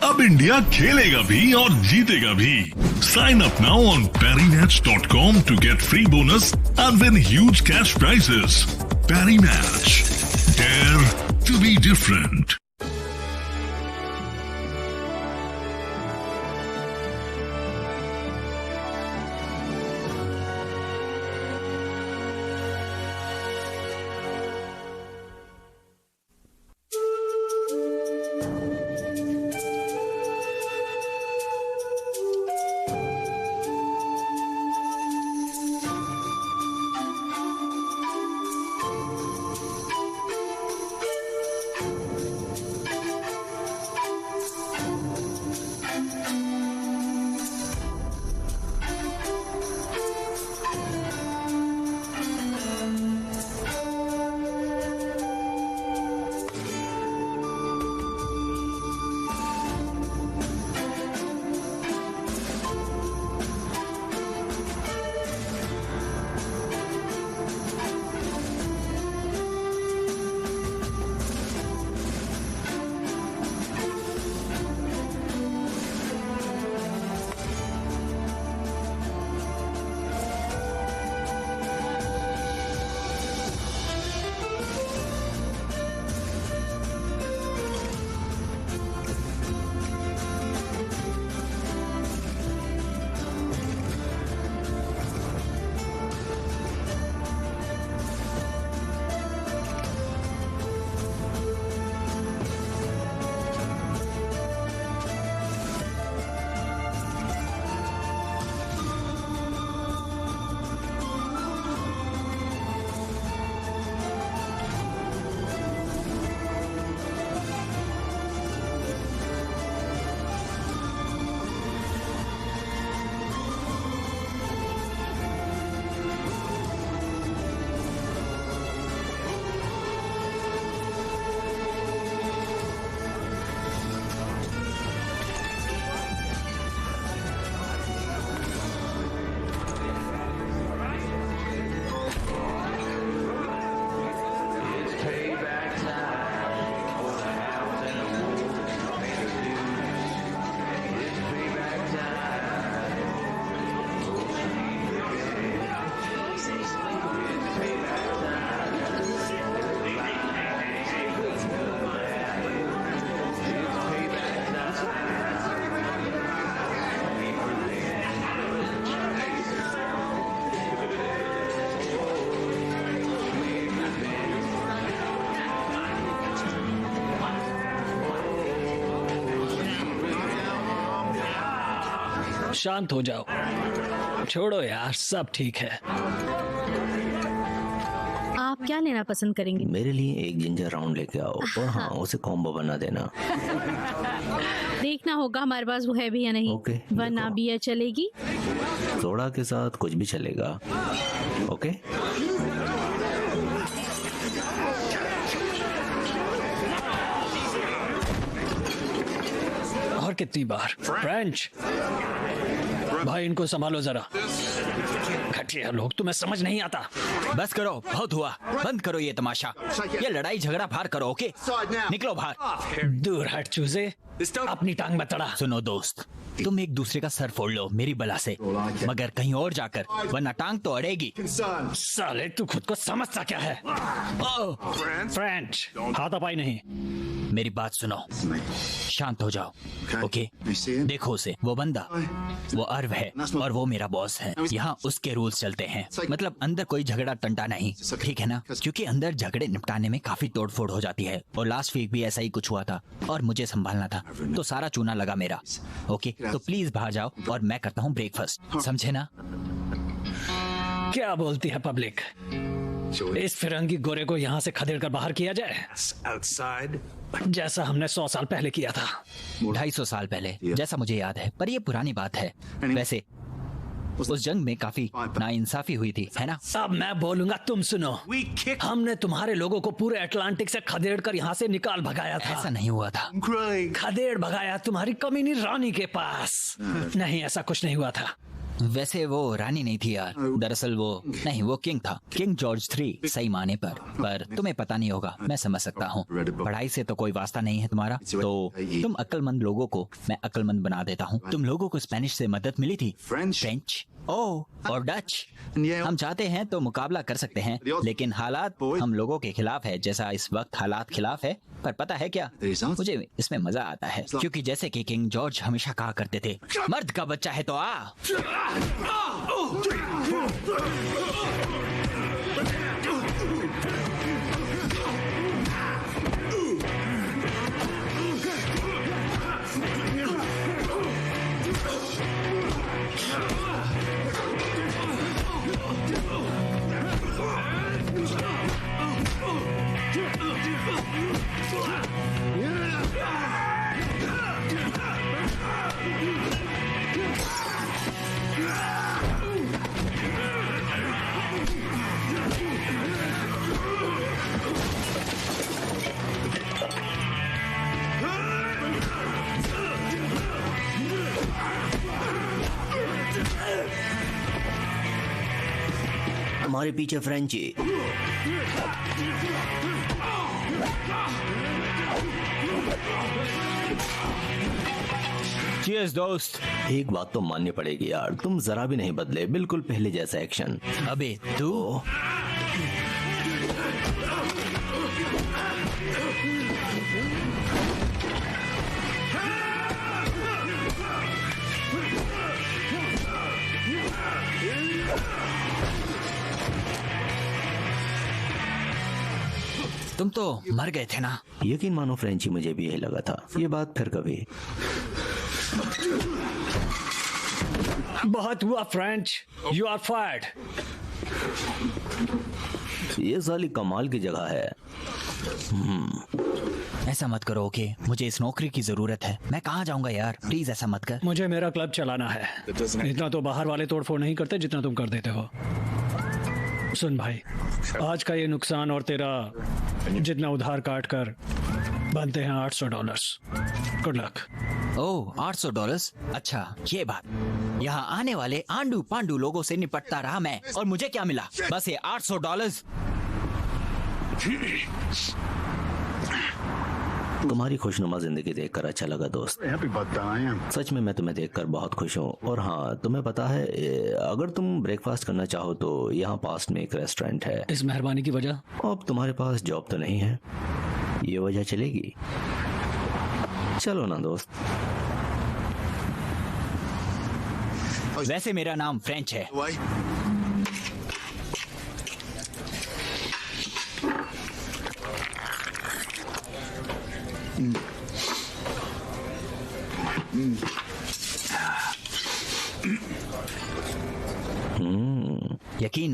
अब इंडिया खेलेगा भी और जीतेगा भी. Sign up now on ParryMatch.com to get free bonus and win huge cash prizes. Parry Match. Dare to be different. शांत हो जाओ, छोड़ो यार, सब ठीक है. आप क्या लेना पसंद करेंगे? मेरे लिए एक जिंजर राउंड लेके आओ और हाँ उसे कॉम्बो बना देना. देखना होगा हमारे पास वो है भी या नहीं. ओके, वरना बियर चलेगी. सोडा के साथ कुछ भी चलेगा. ओके. और कितनी बार? फ्रेंच भाई, इनको संभालो जरा. घटिया लोग, तुम्हें समझ नहीं आता. बस करो, बहुत हुआ. बंद करो ये तमाशा. ये लड़ाई झगड़ा बाहर करो. ओके, निकलो बाहर. दूर हट चूजे, अपनी टांग मत अड़ा. सुनो दोस्त, तुम एक दूसरे का सर फोड़ लो मेरी बला से, मगर कहीं और जाकर, वरना टांग तो अड़ेगी. साले, तू खुद को समझता क्या है? फ्रेंच, हाथापाई नहीं. मेरी बात सुनो, शांत हो जाओ. ओके, देखो उसे, वो बंदा, वो अर्व है और वो मेरा बॉस है. यहाँ उसके रूल्स चलते हैं. मतलब अंदर कोई झगड़ा टंटा नहीं, ठीक है ना? क्योंकि अंदर झगड़े निपटाने में काफी तोड़फोड़ हो जाती है. और लास्ट वीक भी ऐसा ही कुछ हुआ था और मुझे संभालना था, तो सारा चूना लगा मेरा. ओके, तो प्लीज बाहर जाओ और मैं करता हूँ ब्रेकफास्ट. समझे ना? क्या बोलती है पब्लिक? इस फिरंगी गोरे को यहाँ से खदेड़ कर बाहर किया जाए, जैसा हमने 100 साल पहले किया था। 250 साल पहले, जैसा मुझे याद है, पर ये पुरानी बात है। वैसे उस जंग में काफी नाइंसाफी हुई थी, है ना? अब मैं बोलूंगा, तुम सुनो। हमने तुम्हारे लोगों को पूरे अटलांटिक से खदेड़ कर यहाँ से निकाल भगाया था। ऐसा नहीं हुआ था। खदेड़ भगाया तुम्हारी कमीनी रानी के पास। नहीं, ऐसा कुछ नहीं हुआ था। वैसे वो रानी नहीं थी यार, दरअसल वो किंग था, किंग जॉर्ज 3 सही माने पर तुम्हें पता नहीं होगा, मैं समझ सकता हूँ। पढ़ाई से तो कोई वास्ता नहीं है तुम्हारा, तो तुम अक्लमंद लोगों को मैं अक्लमंद बना देता हूँ। तुम लोगों को स्पेनिश से मदद मिली थी, फ्रेंच और डच। हम चाहते हैं तो मुकाबला कर सकते हैं, लेकिन हालात हम लोगों के खिलाफ है, जैसा इस वक्त हालात खिलाफ है। पर पता है क्या, मुझे इसमें मजा आता है, क्योंकि जैसे कि किंग जॉर्ज हमेशा कहा करते थे, मर्द का बच्चा है तो आ। हमारे पीछे फ्रेंची। चीयर्स दोस्त। एक बात तो माननी पड़ेगी यार, तुम जरा भी नहीं बदले, बिल्कुल पहले जैसा एक्शन। अबे तू तुम तो मर गए थे ना? यकीन मानो फ्रेंची, मुझे भी यही लगा था। ये बात फिर कभी। बहुत हुआ फ्रेंच, यू आर फायर्ड। ये साली कमाल की जगह है। ऐसा मत करो, ओके? मुझे इस नौकरी की जरूरत है। मैं कहाँ जाऊंगा यार, प्लीज ऐसा मत कर। मुझे मेरा क्लब चलाना है। इतना तो बाहर वाले तोड़फोड़ नहीं करते जितना तुम कर देते हो। सुन भाई, आज का ये नुकसान और तेरा जितना उधार काट कर बनते हैं $800। Good luck. ओह, $800? अच्छा ये बात। यहाँ आने वाले आंडू पांडू लोगों से निपटता रहा मैं, और मुझे क्या मिला? बस ये $800। तुम्हारी खुशनुमा जिंदगी देखकर अच्छा लगा दोस्त। सच में मैं तुम्हें देखकर बहुत खुश हूँ। और हाँ, तुम्हें पता है, अगर तुम ब्रेकफास्ट करना चाहो तो यहाँ पास में एक रेस्टोरेंट है। इस मेहरबानी की वजह? अब तुम्हारे पास जॉब तो नहीं है, ये वजह चलेगी। चलो ना दोस्त। वैसे मेरा नाम फ्रेंच है। यकीन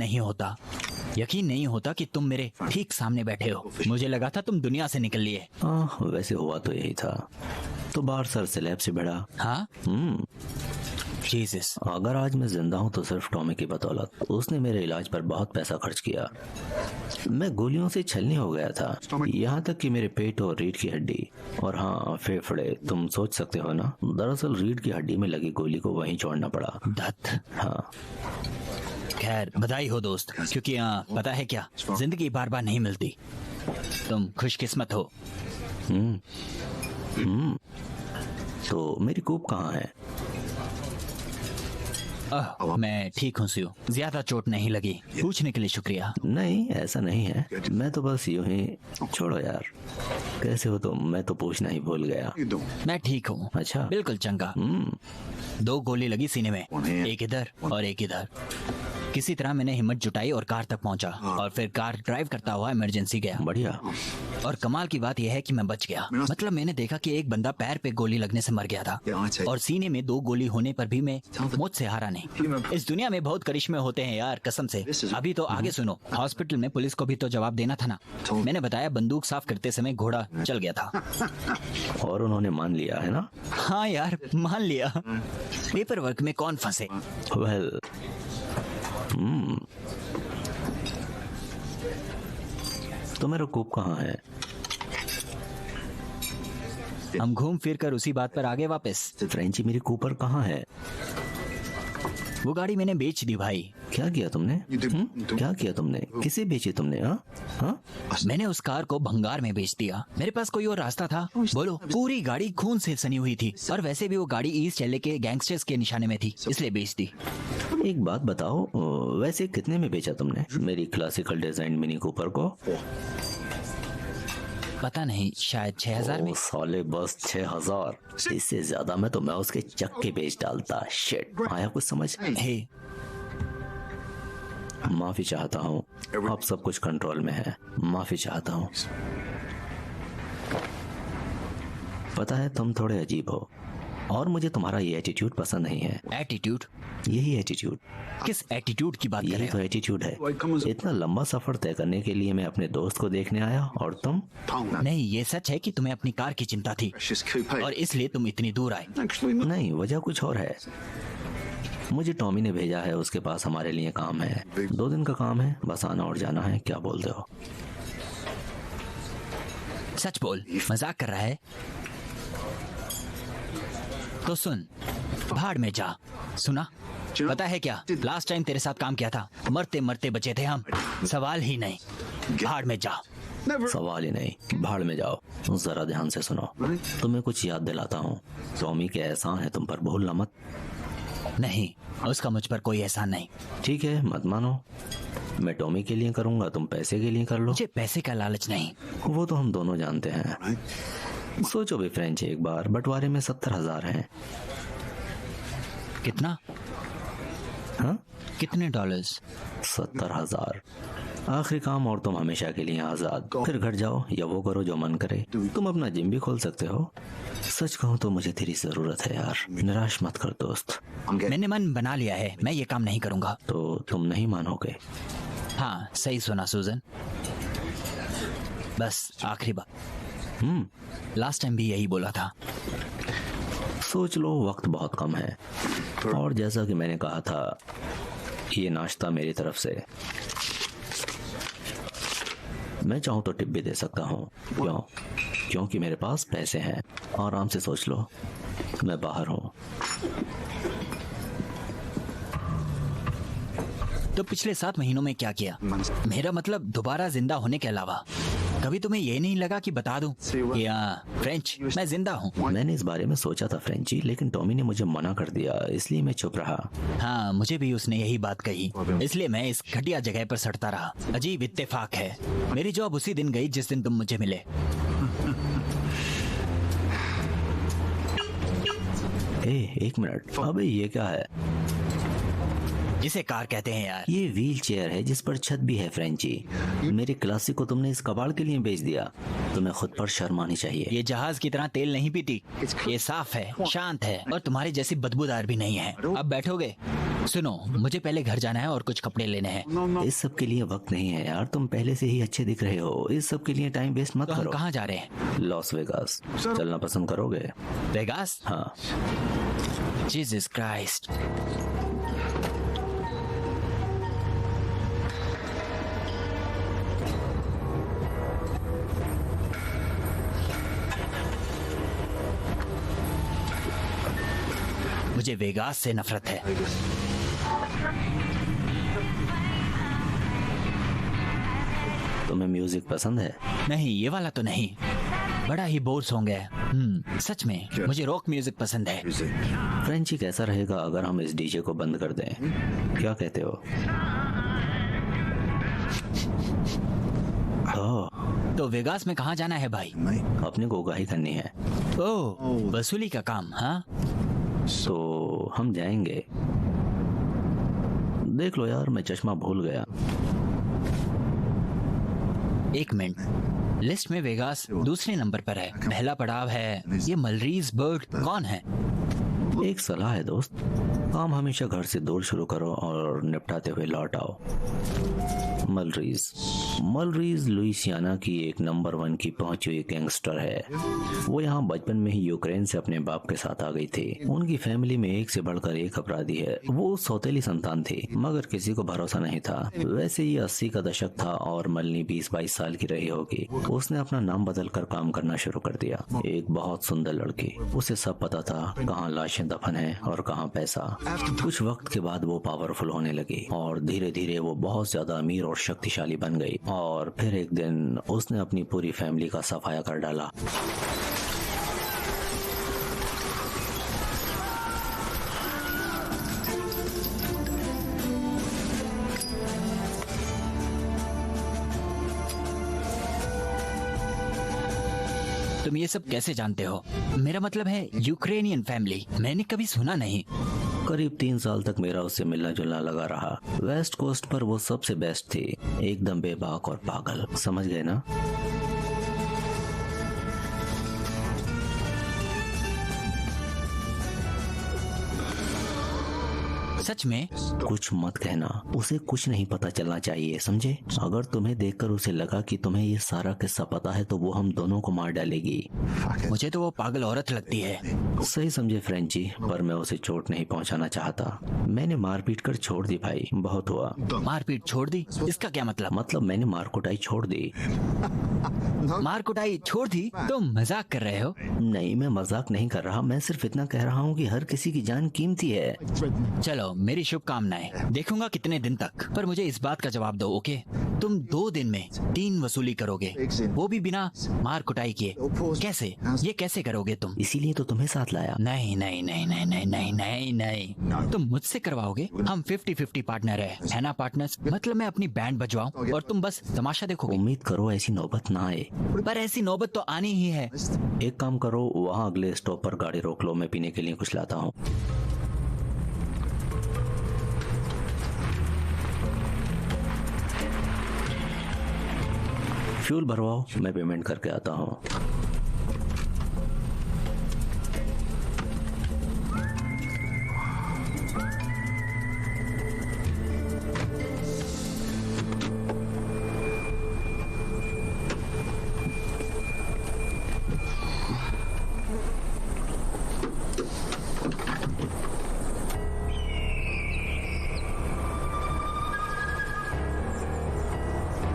नहीं होता कि तुम मेरे ठीक सामने बैठे हो। मुझे लगा था तुम दुनिया से निकल लिए। वैसे हुआ तो यही था। तो बाहर सर स्लैब से भिड़ा। हाँ? जीसस। अगर आज मैं जिंदा हूँ तो सिर्फ टॉमी की बदौलत। उसने मेरे इलाज पर बहुत पैसा खर्च किया। मैं गोलियों से छलनी हो गया था, यहाँ तक कि मेरे पेट और रीढ़ की हड्डी और हाँ फेफड़े। तुम सोच सकते हो ना, दरअसल रीढ़ की हड्डी में लगी गोली को वहीं छोड़ना पड़ा। हाँ, खैर बधाई हो दोस्त, क्योंकि यहाँ पता है क्या, जिंदगी बार बार नहीं मिलती। तुम खुशकिस्मत हो। तो मेरी कूप कहाँ है? मैं ठीक हूँ सियो, ज्यादा चोट नहीं लगी। पूछने के लिए शुक्रिया। नहीं, ऐसा नहीं है, मैं तो बस यूं ही। छोड़ो यार, कैसे हो तुम? मैं तो पूछना ही भूल गया। मैं ठीक हूँ। अच्छा, बिल्कुल चंगा। 2 गोली लगी सीने में, एक इधर और एक इधर। किसी तरह मैंने हिम्मत जुटाई और कार तक पहुंचा और फिर कार ड्राइव करता हुआ इमरजेंसी गया। बढ़िया। और कमाल की बात यह है कि मैं बच गया। मतलब मैंने देखा कि एक बंदा पैर पे गोली लगने से मर गया था और सीने में 2 गोली होने पर भी मैं मौत से हारा नहीं। इस दुनिया में बहुत करिश्मे होते हैं यार, कसम से। अभी तो आगे सुनो। हॉस्पिटल में पुलिस को भी तो जवाब देना था ना। मैंने बताया बंदूक साफ करते समय घोड़ा चल गया था। और उन्होंने मान लिया है ना? हाँ यार, मान लिया। पेपर वर्क में कौन फंसे। वेल, तो मेरा कूप कहाँ है? हम घूम फिर कर उसी बात पर आगे वापस। फ्रेंची, मेरी कूपर कहाँ है? वो गाड़ी मैंने बेच दी भाई। क्या किया तुमने? क्या किया तुमने? किसे बेची तुमने? हाँ? मैंने उस कार को भंगार में बेच दिया। मेरे पास कोई और रास्ता था? बोलो। पूरी गाड़ी खून से सनी हुई थी और वैसे भी वो गाड़ी ईस्ट एलए के गैंगस्टर्स के निशाने में थी, इसलिए बेच दी। एक बात बताओ, वैसे कितने में बेचा तुमने मेरी क्लासिकल डिजाइन मिनी कूपर को? पता नहीं, शायद 6000 में। साले बस 6000? इससे ज्यादा में तो मैं उसके चक्के बेच डालता। शिट, आया कुछ समझ? हे, माफी चाहता हूँ, अब सब कुछ कंट्रोल में है। माफी चाहता हूँ। पता है तुम थोड़े अजीब हो और मुझे तुम्हारा ये एटीट्यूड पसंद नहीं है। एटीट्यूड? यही एटीट्यूड। किस एटीट्यूड की बात कर रहे यही हो? तो एटीट्यूड है। इतना लंबा सफर तय करने के लिए मैं अपने दोस्त को देखने आया और तुम? नहीं, ये सच है कि तुम्हें अपनी कार की चिंता थी और इसलिए तुम इतनी दूर आए। नहीं, वजह कुछ और है। मुझे टॉमी ने भेजा है, उसके पास हमारे लिए काम है। 2 दिन का काम है, बस आना और जाना है। क्या बोलते हो? सच बोल, मजाक कर रहा है? तो सुन, भाड़ में जा। सुना? पता है क्या, लास्ट टाइम तेरे साथ काम किया था, मरते मरते बचे थे हम। सवाल ही नहीं, भाड़ में जा। सवाल ही नहीं, भाड़ में जाओ। जरा ध्यान से सुनो, तुम्हें कुछ याद दिलाता हूँ। टॉमी के एहसान है तुम पर, भूलना मत। नहीं, उसका मुझ पर कोई एहसान नहीं। ठीक है, मत मानो। मैं टॉमी के लिए करूंगा, तुम पैसे के लिए कर लो। मुझे पैसे का लालच नहीं। वो तो हम दोनों जानते हैं। सोचो भी फ्रेंच, एक बार बंटवारे में 70,000 हैं। कितना? हाँ? कितने डॉलर्स? 70,000। आखिरी काम और तुम हमेशा के लिए आजाद। फिर घर जाओ या वो करो जो मन करे। तुम अपना जिम भी खोल सकते हो। सच कहूँ तो मुझे तेरी जरूरत है यार, निराश मत कर दोस्त। मैंने मन बना लिया है, मैं ये काम नहीं करूंगा। तो तुम नहीं मानोगे? हाँ, सही सुना सूजन। बस आखिरी बात। लास्ट टाइम भी यही बोला था। सोच लो, वक्त बहुत कम है और जैसा कि मैंने कहा था, ये नाश्ता मेरी तरफ से। मैं चाहूँ तो टिप भी दे सकता हूँ। क्यों? क्योंकि मेरे पास पैसे हैं। आराम से सोच लो, मैं बाहर हूँ। तो पिछले 7 महीनों में क्या किया? मेरा मतलब दोबारा जिंदा होने के अलावा कभी तुम्हें ये नहीं लगा कि बता दूं कि फ्रेंच, मैं जिंदा हूँ? मैंने इस बारे में सोचा था फ्रेंची, लेकिन टॉमी ने मुझे मना कर दिया, इसलिए मैं चुप रहा। हाँ, मुझे भी उसने यही बात कही, इसलिए मैं इस घटिया जगह पर सड़ता रहा। अजीब इत्तेफाक है, मेरी जॉब उसी दिन गई जिस दिन तुम मुझे मिले। एक मिनट, अबे ये क्या है? जिसे कार कहते हैं यार। ये व्हील चेयर है जिस पर छत भी है फ्रेंची। मेरे क्लासिक को तुमने इस कबाड़ के लिए बेच दिया। तुम्हें खुद पर शर्म आनी चाहिए। ये जहाज की तरह तेल नहीं पीती, ये साफ है, शांत है और तुम्हारी जैसी बदबूदार भी नहीं है। अब बैठोगे? सुनो, मुझे पहले घर जाना है और कुछ कपड़े लेने हैं। इस सब के लिए वक्त नहीं है यार, तुम पहले से ही अच्छे दिख रहे हो। इस सब के लिए टाइम वेस्ट मत करो। कहाँ जा रहे हैं? Las Vegas. चलना पसंद करोगे? वेगास? हाँ। Jesus Christ. मुझे वेगास से नफरत है। तुम्हें म्यूजिक पसंद है? नहीं, ये वाला तो नहीं, बड़ा ही बोर सॉन्ग है। सच में मुझे रॉक म्यूजिक पसंद है। फ्रेंची, कैसा रहेगा अगर हम इस डीजे को बंद कर दें? क्या कहते हो? तो वेगास में कहाँ जाना है भाई? अपने को उगाही करनी है। ओह, वसूली का काम। हाँ, तो हम जाएंगे देख लो यार, मैं चश्मा भूल गया। एक मिनट, लिस्ट में वेगास दूसरे नंबर पर है। पहला पड़ाव है। ये मलरीज बर्ग कौन है? एक सलाह है दोस्त, काम हमेशा घर से दूर शुरू करो और निपटाते हुए लौट आओ। मलरीज लुइसियाना की एक नंबर 1 की पहुंची हुई गैंगस्टर है। वो यहाँ बचपन में ही यूक्रेन से अपने बाप के साथ आ गई थी। उनकी फैमिली में एक से बढ़कर एक अपराधी है। वो सौतेली संतान थी, मगर किसी को भरोसा नहीं था। वैसे ये 80 का दशक था और मलनी 20-22 साल की रही होगी। उसने अपना नाम बदल कर काम करना शुरू कर दिया। एक बहुत सुंदर लड़की, उसे सब पता था कहाँ लाशें दफन है और कहाँ पैसा। कुछ वक्त के बाद वो पावरफुल होने लगी और धीरे धीरे वो बहुत ज्यादा अमीर और शक्तिशाली बन गई। और फिर एक दिन उसने अपनी पूरी फैमिली का सफाया कर डाला। तुम ये सब कैसे जानते हो? मेरा मतलब है यूक्रेनियन फैमिली, मैंने कभी सुना नहीं। करीब 3 साल तक मेरा उससे मिलना जुलना लगा रहा। वेस्ट कोस्ट पर वो सबसे बेस्ट थी, एकदम बेबाक और पागल, समझ गए ना? सच में? कुछ मत कहना, उसे कुछ नहीं पता चलना चाहिए, समझे? अगर तुम्हें देखकर उसे लगा कि तुम्हें ये सारा किस्सा पता है तो वो हम दोनों को मार डालेगी। मुझे तो वो पागल औरत लगती है। सही समझे फ्रेंची, पर मैं उसे चोट नहीं पहुंचाना चाहता। मैंने मारपीट कर छोड़ दी भाई, बहुत हुआ। मारपीट छोड़ दी? इसका क्या मतलब? मतलब मैंने मार कुटाई छोड़ दी। मार कुटाई छोड़ दी? तुम मजाक कर रहे हो? नहीं, मैं मजाक नहीं कर रहा। मैं सिर्फ इतना कह रहा हूँ कि हर किसी की जान कीमती है। चलो, मेरी शुभकामनाएं। देखूंगा कितने दिन तक, पर मुझे इस बात का जवाब दो, ओके? तुम 2 दिन में 3 वसूली करोगे, वो भी बिना मार कुटाई किए। कैसे? ये कैसे करोगे तुम? इसीलिए तो तुम्हें साथ लाया। नहीं नहीं नहीं नहीं नहीं नहीं नहीं नहीं, तुम मुझसे करवाओगे? हम 50-50 पार्टनर है ना पार्टनर्स? मतलब मैं अपनी बैंड बजवाऊं और तुम बस तमाशा देखोगे? उम्मीद करो ऐसी नौबत ना आए। पर ऐसी नौबत तो आनी ही है। एक काम करो, वहाँ अगले स्टॉप पर गाड़ी रोक लो, मैं पीने के लिए कुछ लाता हूँ। फ्यूल भरवाओ, मैं पेमेंट करके आता हूँ।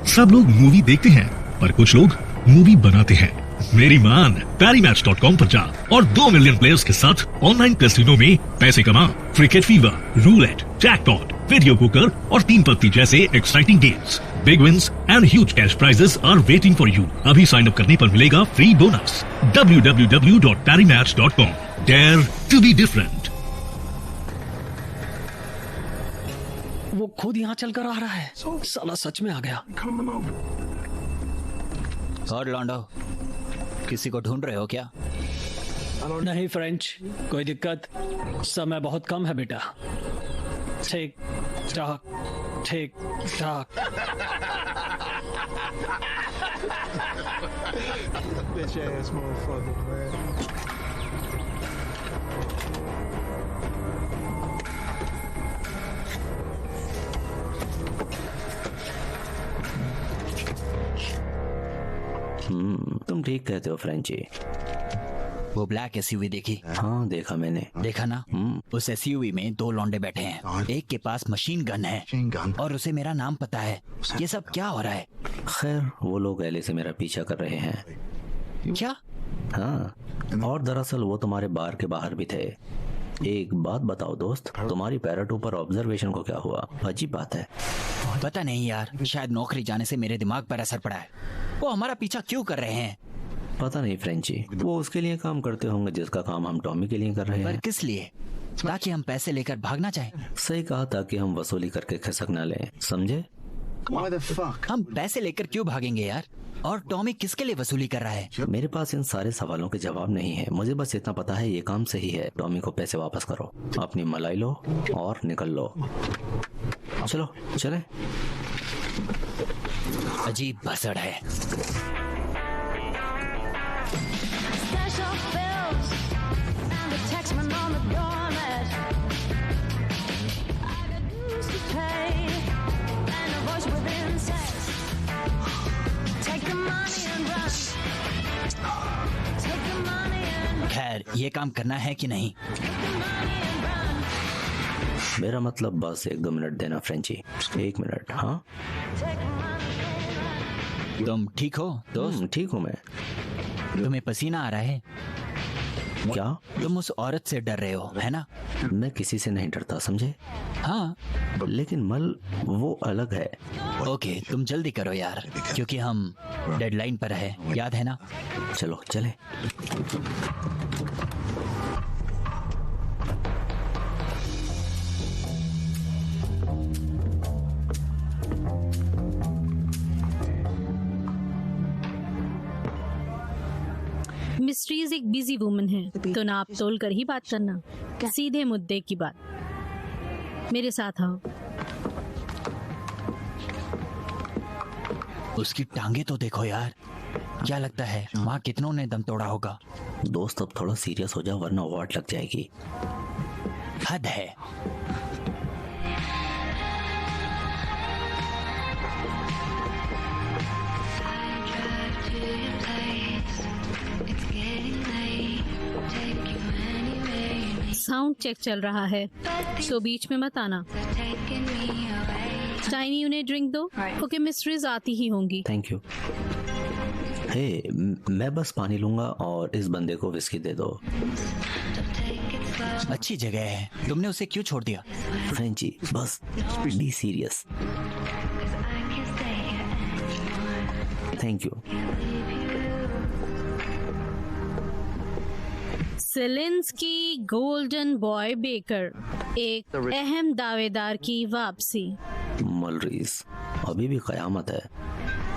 सब लोग मूवी देखते हैं, पर कुछ लोग मूवी बनाते हैं। मेरी मान PariMatch.com पर जा और 2 मिलियन प्लेयर्स के साथ ऑनलाइन कैसीनो में पैसे कमा। Cricket fever, roulette, jackpot, video poker और 3 पत्ती जैसे exciting games. Big wins and huge cash prizes are waiting for you. अभी साइन अप करने पर मिलेगा free bonus. www.PariMatch.com। Dare to be different। वो खुद यहाँ चलकर आ रहा है। साला सच में आ गया। और लॉन्डो, किसी को ढूंढ रहे हो क्या? नहीं फ्रेंच, कोई दिक्कत? समय बहुत कम है बेटा। ठीक ठाक, ठीक ठाक। तुम ठीक कहते हो फ्रेंची। वो ब्लैक एसयूवी देखी? हाँ देखा मैंने। देखा ना? उस एसयूवी में 2 लौंडे बैठे हैं। एक के पास मशीन गन है और उसे मेरा नाम पता है। ये सब क्या हो रहा है? खैर, वो लोग पहले से मेरा पीछा कर रहे हैं। क्या? हाँ, और दरअसल वो तुम्हारे बार के बाहर भी थे। एक बात बताओ दोस्त, तुम्हारी पैराटो पर ऑब्जर्वेशन को क्या हुआ? अजीब बात है। पता नहीं यार, शायद नौकरी जाने से मेरे दिमाग पर असर पड़ा है। वो हमारा पीछा क्यों कर रहे हैं? पता नहीं फ्रेंची, वो उसके लिए काम करते होंगे जिसका काम हम टॉमी के लिए कर रहे पर हैं। किस लिए? ताकि हम पैसे लेकर भागना चाहें? सही कहा, ताकि हम वसूली करके खिसक न लें, समझे? हम पैसे लेकर क्यों भागेंगे यार? और टॉमी किसके लिए वसूली कर रहा है? मेरे पास इन सारे सवालों के जवाब नहीं है। मुझे बस इतना पता है ये काम सही है। टॉमी को पैसे वापस करो, अपनी मलाई लो और निकल लो। चलो चले। अजीब भसड़ है। खैर, ये काम करना है कि नहीं? मेरा मतलब बस 1-2 मिनट देना फ्रेंची। 1 मिनट। हाँ, तुम ठीक हो दोस्त? ठीक हूँ मैं। तुम्हें पसीना आ रहा है क्या? तुम उस औरत से डर रहे हो, है ना? मैं किसी से नहीं डरता, समझे? हाँ, लेकिन मल वो अलग है। ओके, तुम जल्दी करो यार, क्योंकि हम डेडलाइन पर है, याद है ना? चलो चले। मिस्ट्रीज एक बिजी वुमन है, तो नाप तोल कर ही बात करना। सीधे मुद्दे की बात। मेरे साथ आओ। उसकी टांगे तो देखो यार। क्या लगता है वहाँ कितनों ने दम तोड़ा होगा? दोस्त अब थोड़ा सीरियस हो जाओ, वरना वाट लग जाएगी। हद है। साउंड चेक चल रहा है, तो बीच में मत आना। टाइनी, उन्हें ड्रिंक दो। ओके, मिस्ट्रीज आती ही होंगी। Thank you. हे, मैं बस पानी लूंगा और इस बंदे को विस्की दे दो। अच्छी जगह है, तुमने उसे क्यों छोड़ दिया? फ्रेंची, बस be serious. Thank you. Zelensky golden boy Becker, एक अहम दावेदार की वापसी। मलरीज, अभी भी कयामत है।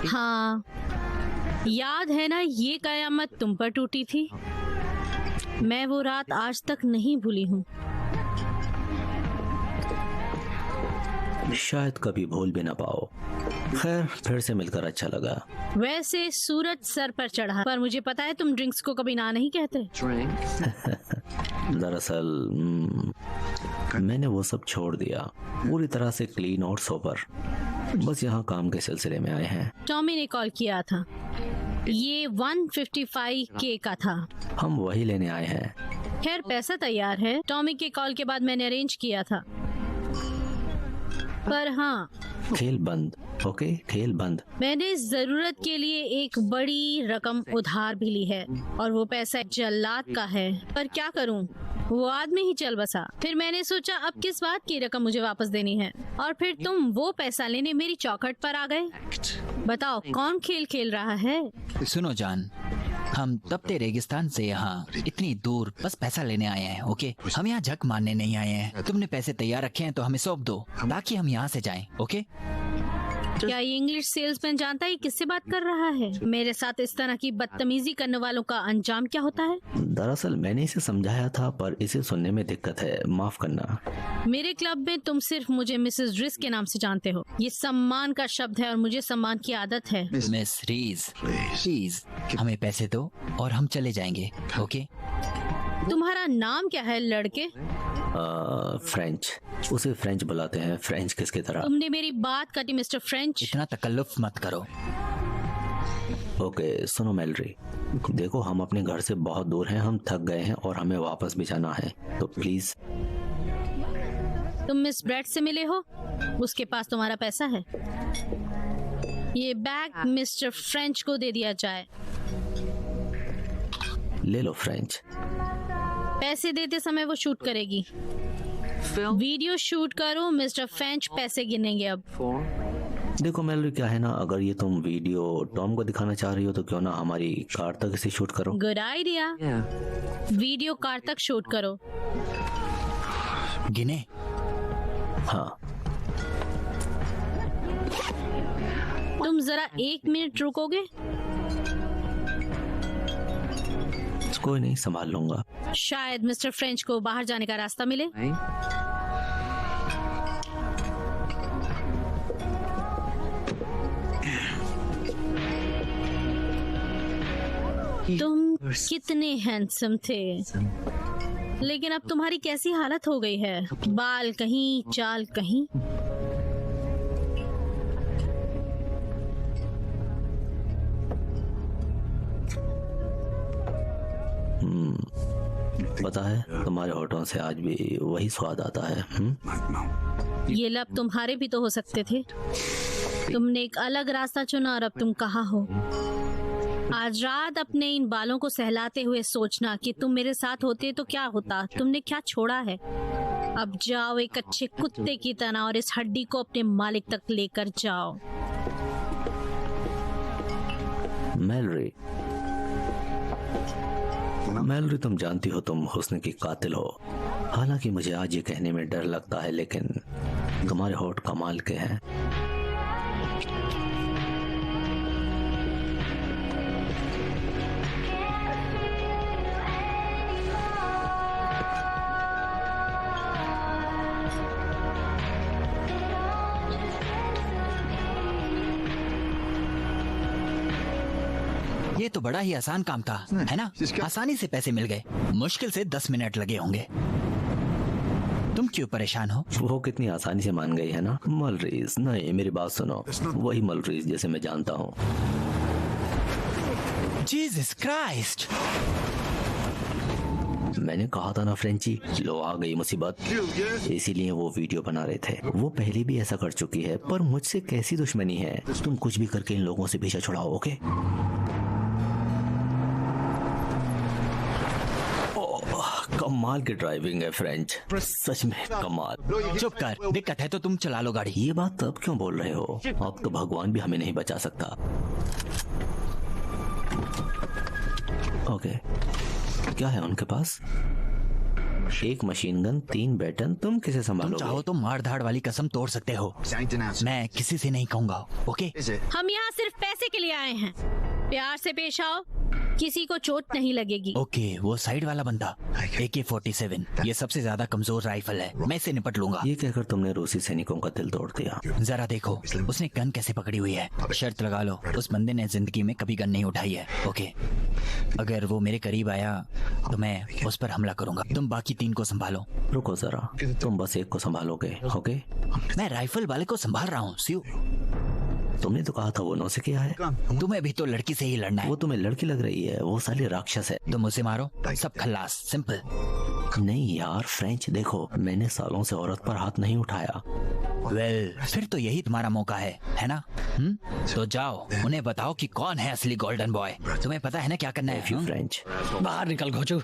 हाँ, याद है ना ये कयामत तुम पर टूटी थी? मैं वो रात आज तक नहीं भूली हूँ। शायद कभी भूल भी ना पाओ। खैर, फिर से मिलकर अच्छा लगा। वैसे सूरज सर पर चढ़ा, पर मुझे पता है तुम ड्रिंक्स को कभी ना नहीं कहते। दरअसल मैंने वो सब छोड़ दिया, पूरी तरह से क्लीन और सोबर। बस यहाँ काम के सिलसिले में आए हैं। टॉमी ने कॉल किया था, ये 155K का था। हम वही लेने आए हैं। खैर, पैसा तैयार है। टॉमी के कॉल के बाद मैंने अरेंज किया था। पर हाँ, खेल बंद। ओके, खेल बंद। मैंने जरूरत के लिए एक बड़ी रकम उधार भी ली है, और वो पैसा जल्लाद का है। पर क्या करूं, वो आदमी ही चल बसा। फिर मैंने सोचा अब किस बात की रकम मुझे वापस देनी है, और फिर तुम वो पैसा लेने मेरी चौखट पर आ गए। बताओ कौन खेल खेल रहा है? सुनो जान, हम तपते रेगिस्तान से यहाँ इतनी दूर बस पैसा लेने आए हैं। ओके, हम यहाँ झक मारने नहीं आए हैं। तुमने पैसे तैयार रखे हैं तो हमें सौंप दो, ताकि हम यहाँ से जाएं। ओके? क्या ये इंग्लिश सेल्समैन जानता है किससे बात कर रहा है? मेरे साथ इस तरह की बदतमीजी करने वालों का अंजाम क्या होता है? दरअसल मैंने इसे समझाया था, पर इसे सुनने में दिक्कत है, माफ करना। मेरे क्लब में तुम सिर्फ मुझे मिसेस रिस के नाम से जानते हो। ये सम्मान का शब्द है और मुझे सम्मान की आदत है। मिस रीज, प्लीज हमें पैसे दो और हम चले जाएंगे। ओके? तुम्हारा नाम क्या है लड़के? फ्रेंच। उसे फ्रेंच बुलाते हैं, फ्रेंच किसकी तरह। तुमने मेरी बात काटी मिस्टर फ्रेंच। इतना तकल्लुफ मत करो। ओके, सुनो मेलरी, देखो हम अपने घर से बहुत दूर हैं, हम थक गए हैं और हमें वापस भी जाना है, तो प्लीज। तुम मिस ब्रेड से मिले हो? उसके पास तुम्हारा पैसा है। ये बैग मिस्टर फ्रेंच को दे दिया जाए। ले लो फ्रेंच। पैसे देते समय वो शूट करेगी। वीडियो शूट करो, मिस्टर फ्रेंच पैसे गिनेंगे। अब देखो मेलरी, क्या है ना, अगर ये तुम वीडियो टॉम को दिखाना चाह रही हो तो क्यों ना हमारी कार तक इसे शूट करो। Good idea. वीडियो कार तक शूट करो। गिने? हाँ। तुम जरा 1 मिनट रुकोगे? कोई नहीं, संभाल लूंगा। शायद मिस्टर फ्रेंच को बाहर जाने का रास्ता मिले। तुम कितने हैंडसम थे, लेकिन अब तुम्हारी कैसी हालत हो गई है, बाल कहीं चाल कहीं। पता है तुम्हारे होठों से आज भी वही स्वाद आता है। ये लब तुम्हारे भी तो हो सकते थे। तुमने एक अलग रास्ता चुना और अब तुम कहाँ हो। आज रात अपने इन बालों को सहलाते हुए सोचना कि तुम मेरे साथ होते तो क्या होता, तुमने क्या छोड़ा है। अब जाओ एक अच्छे कुत्ते की तरह और इस हड्डी को अपने मालिक तक लेकर जाओ। मैलरी, तुम जानती हो तुम हुस्न की कातिल हो। हालांकि मुझे आज ये कहने में डर लगता है, लेकिन तुम्हारे होठ कमाल के हैं। ये तो बड़ा ही आसान काम था, है ना? आसानी से पैसे मिल गए। मुश्किल से 10 मिनट लगे होंगे। तुम क्यों परेशान हो? वो कितनी आसानी से मान गई है ना। मलरीज नहीं, मेरी बात सुनो, वही मलरीज जैसे मैं जानता हूँ। Jesus Christ! मैंने कहा था ना फ्रेंची, लो आ गई मुसीबत। इसीलिए वो वीडियो बना रहे थे। वो पहले भी ऐसा कर चुकी है, पर मुझसे कैसी दुश्मनी है। तुम कुछ भी करके इन लोगों से पीछा छुड़ाओ, ओके? कमाल की ड्राइविंग है फ्रेंच, सच में कमाल। चुप कर, दिक्कत है तो तुम चला लो गाड़ी। ये बात तब क्यों बोल रहे हो? अब तो भगवान भी हमें नहीं बचा सकता। ओके, क्या है उनके पास? एक मशीन गन, 3 बैटन। तुम किसे संभालोगे? तुम चाहो तो मार धाड़ वाली कसम तोड़ सकते हो। मैं किसी से नहीं कहूँगा, ओके? हम यहाँ सिर्फ पैसे के लिए आए हैं। प्यार से पेश आओ, किसी को चोट नहीं लगेगी। ओके, वो साइड वाला बंदा AK-47, ये सबसे ज्यादा कमजोर राइफल है, मैं इसे निपट लूंगा। ये कहकर तुमने रूसी सैनिकों का दिल तोड़ दिया। जरा देखो उसने गन कैसे पकड़ी हुई है। शर्त लगा लो, उस बंदे ने जिंदगी में कभी गन नहीं उठाई है, ओके? अगर वो मेरे करीब आया तो मैं उस पर हमला करूंगा। तुम बाकी 3 को संभालो। रुको जरा, तुम बस एक को संभालोगे, ओके? मैं राइफल वाले को संभाल रहा हूँ। सियो, तुमने तो कहा था वो नौ से किया है। तुम्हें भी तो लड़की से ही लड़ना है। वो तुम्हें लड़की लग रही है, वो साली राक्षस है। तुम उसे मारो, सब खल्लास, सिंपल। नहीं यार फ्रेंच, देखो मैंने सालों से औरत पर हाथ नहीं उठाया। फिर तो यही तुम्हारा मौका है ना? तो जाओ, उन्हें बताओ कि कौन है असली गोल्डन बॉय। तुम्हें पता है ना क्या करना है? फ्रेंच, बाहर निकल घोचू।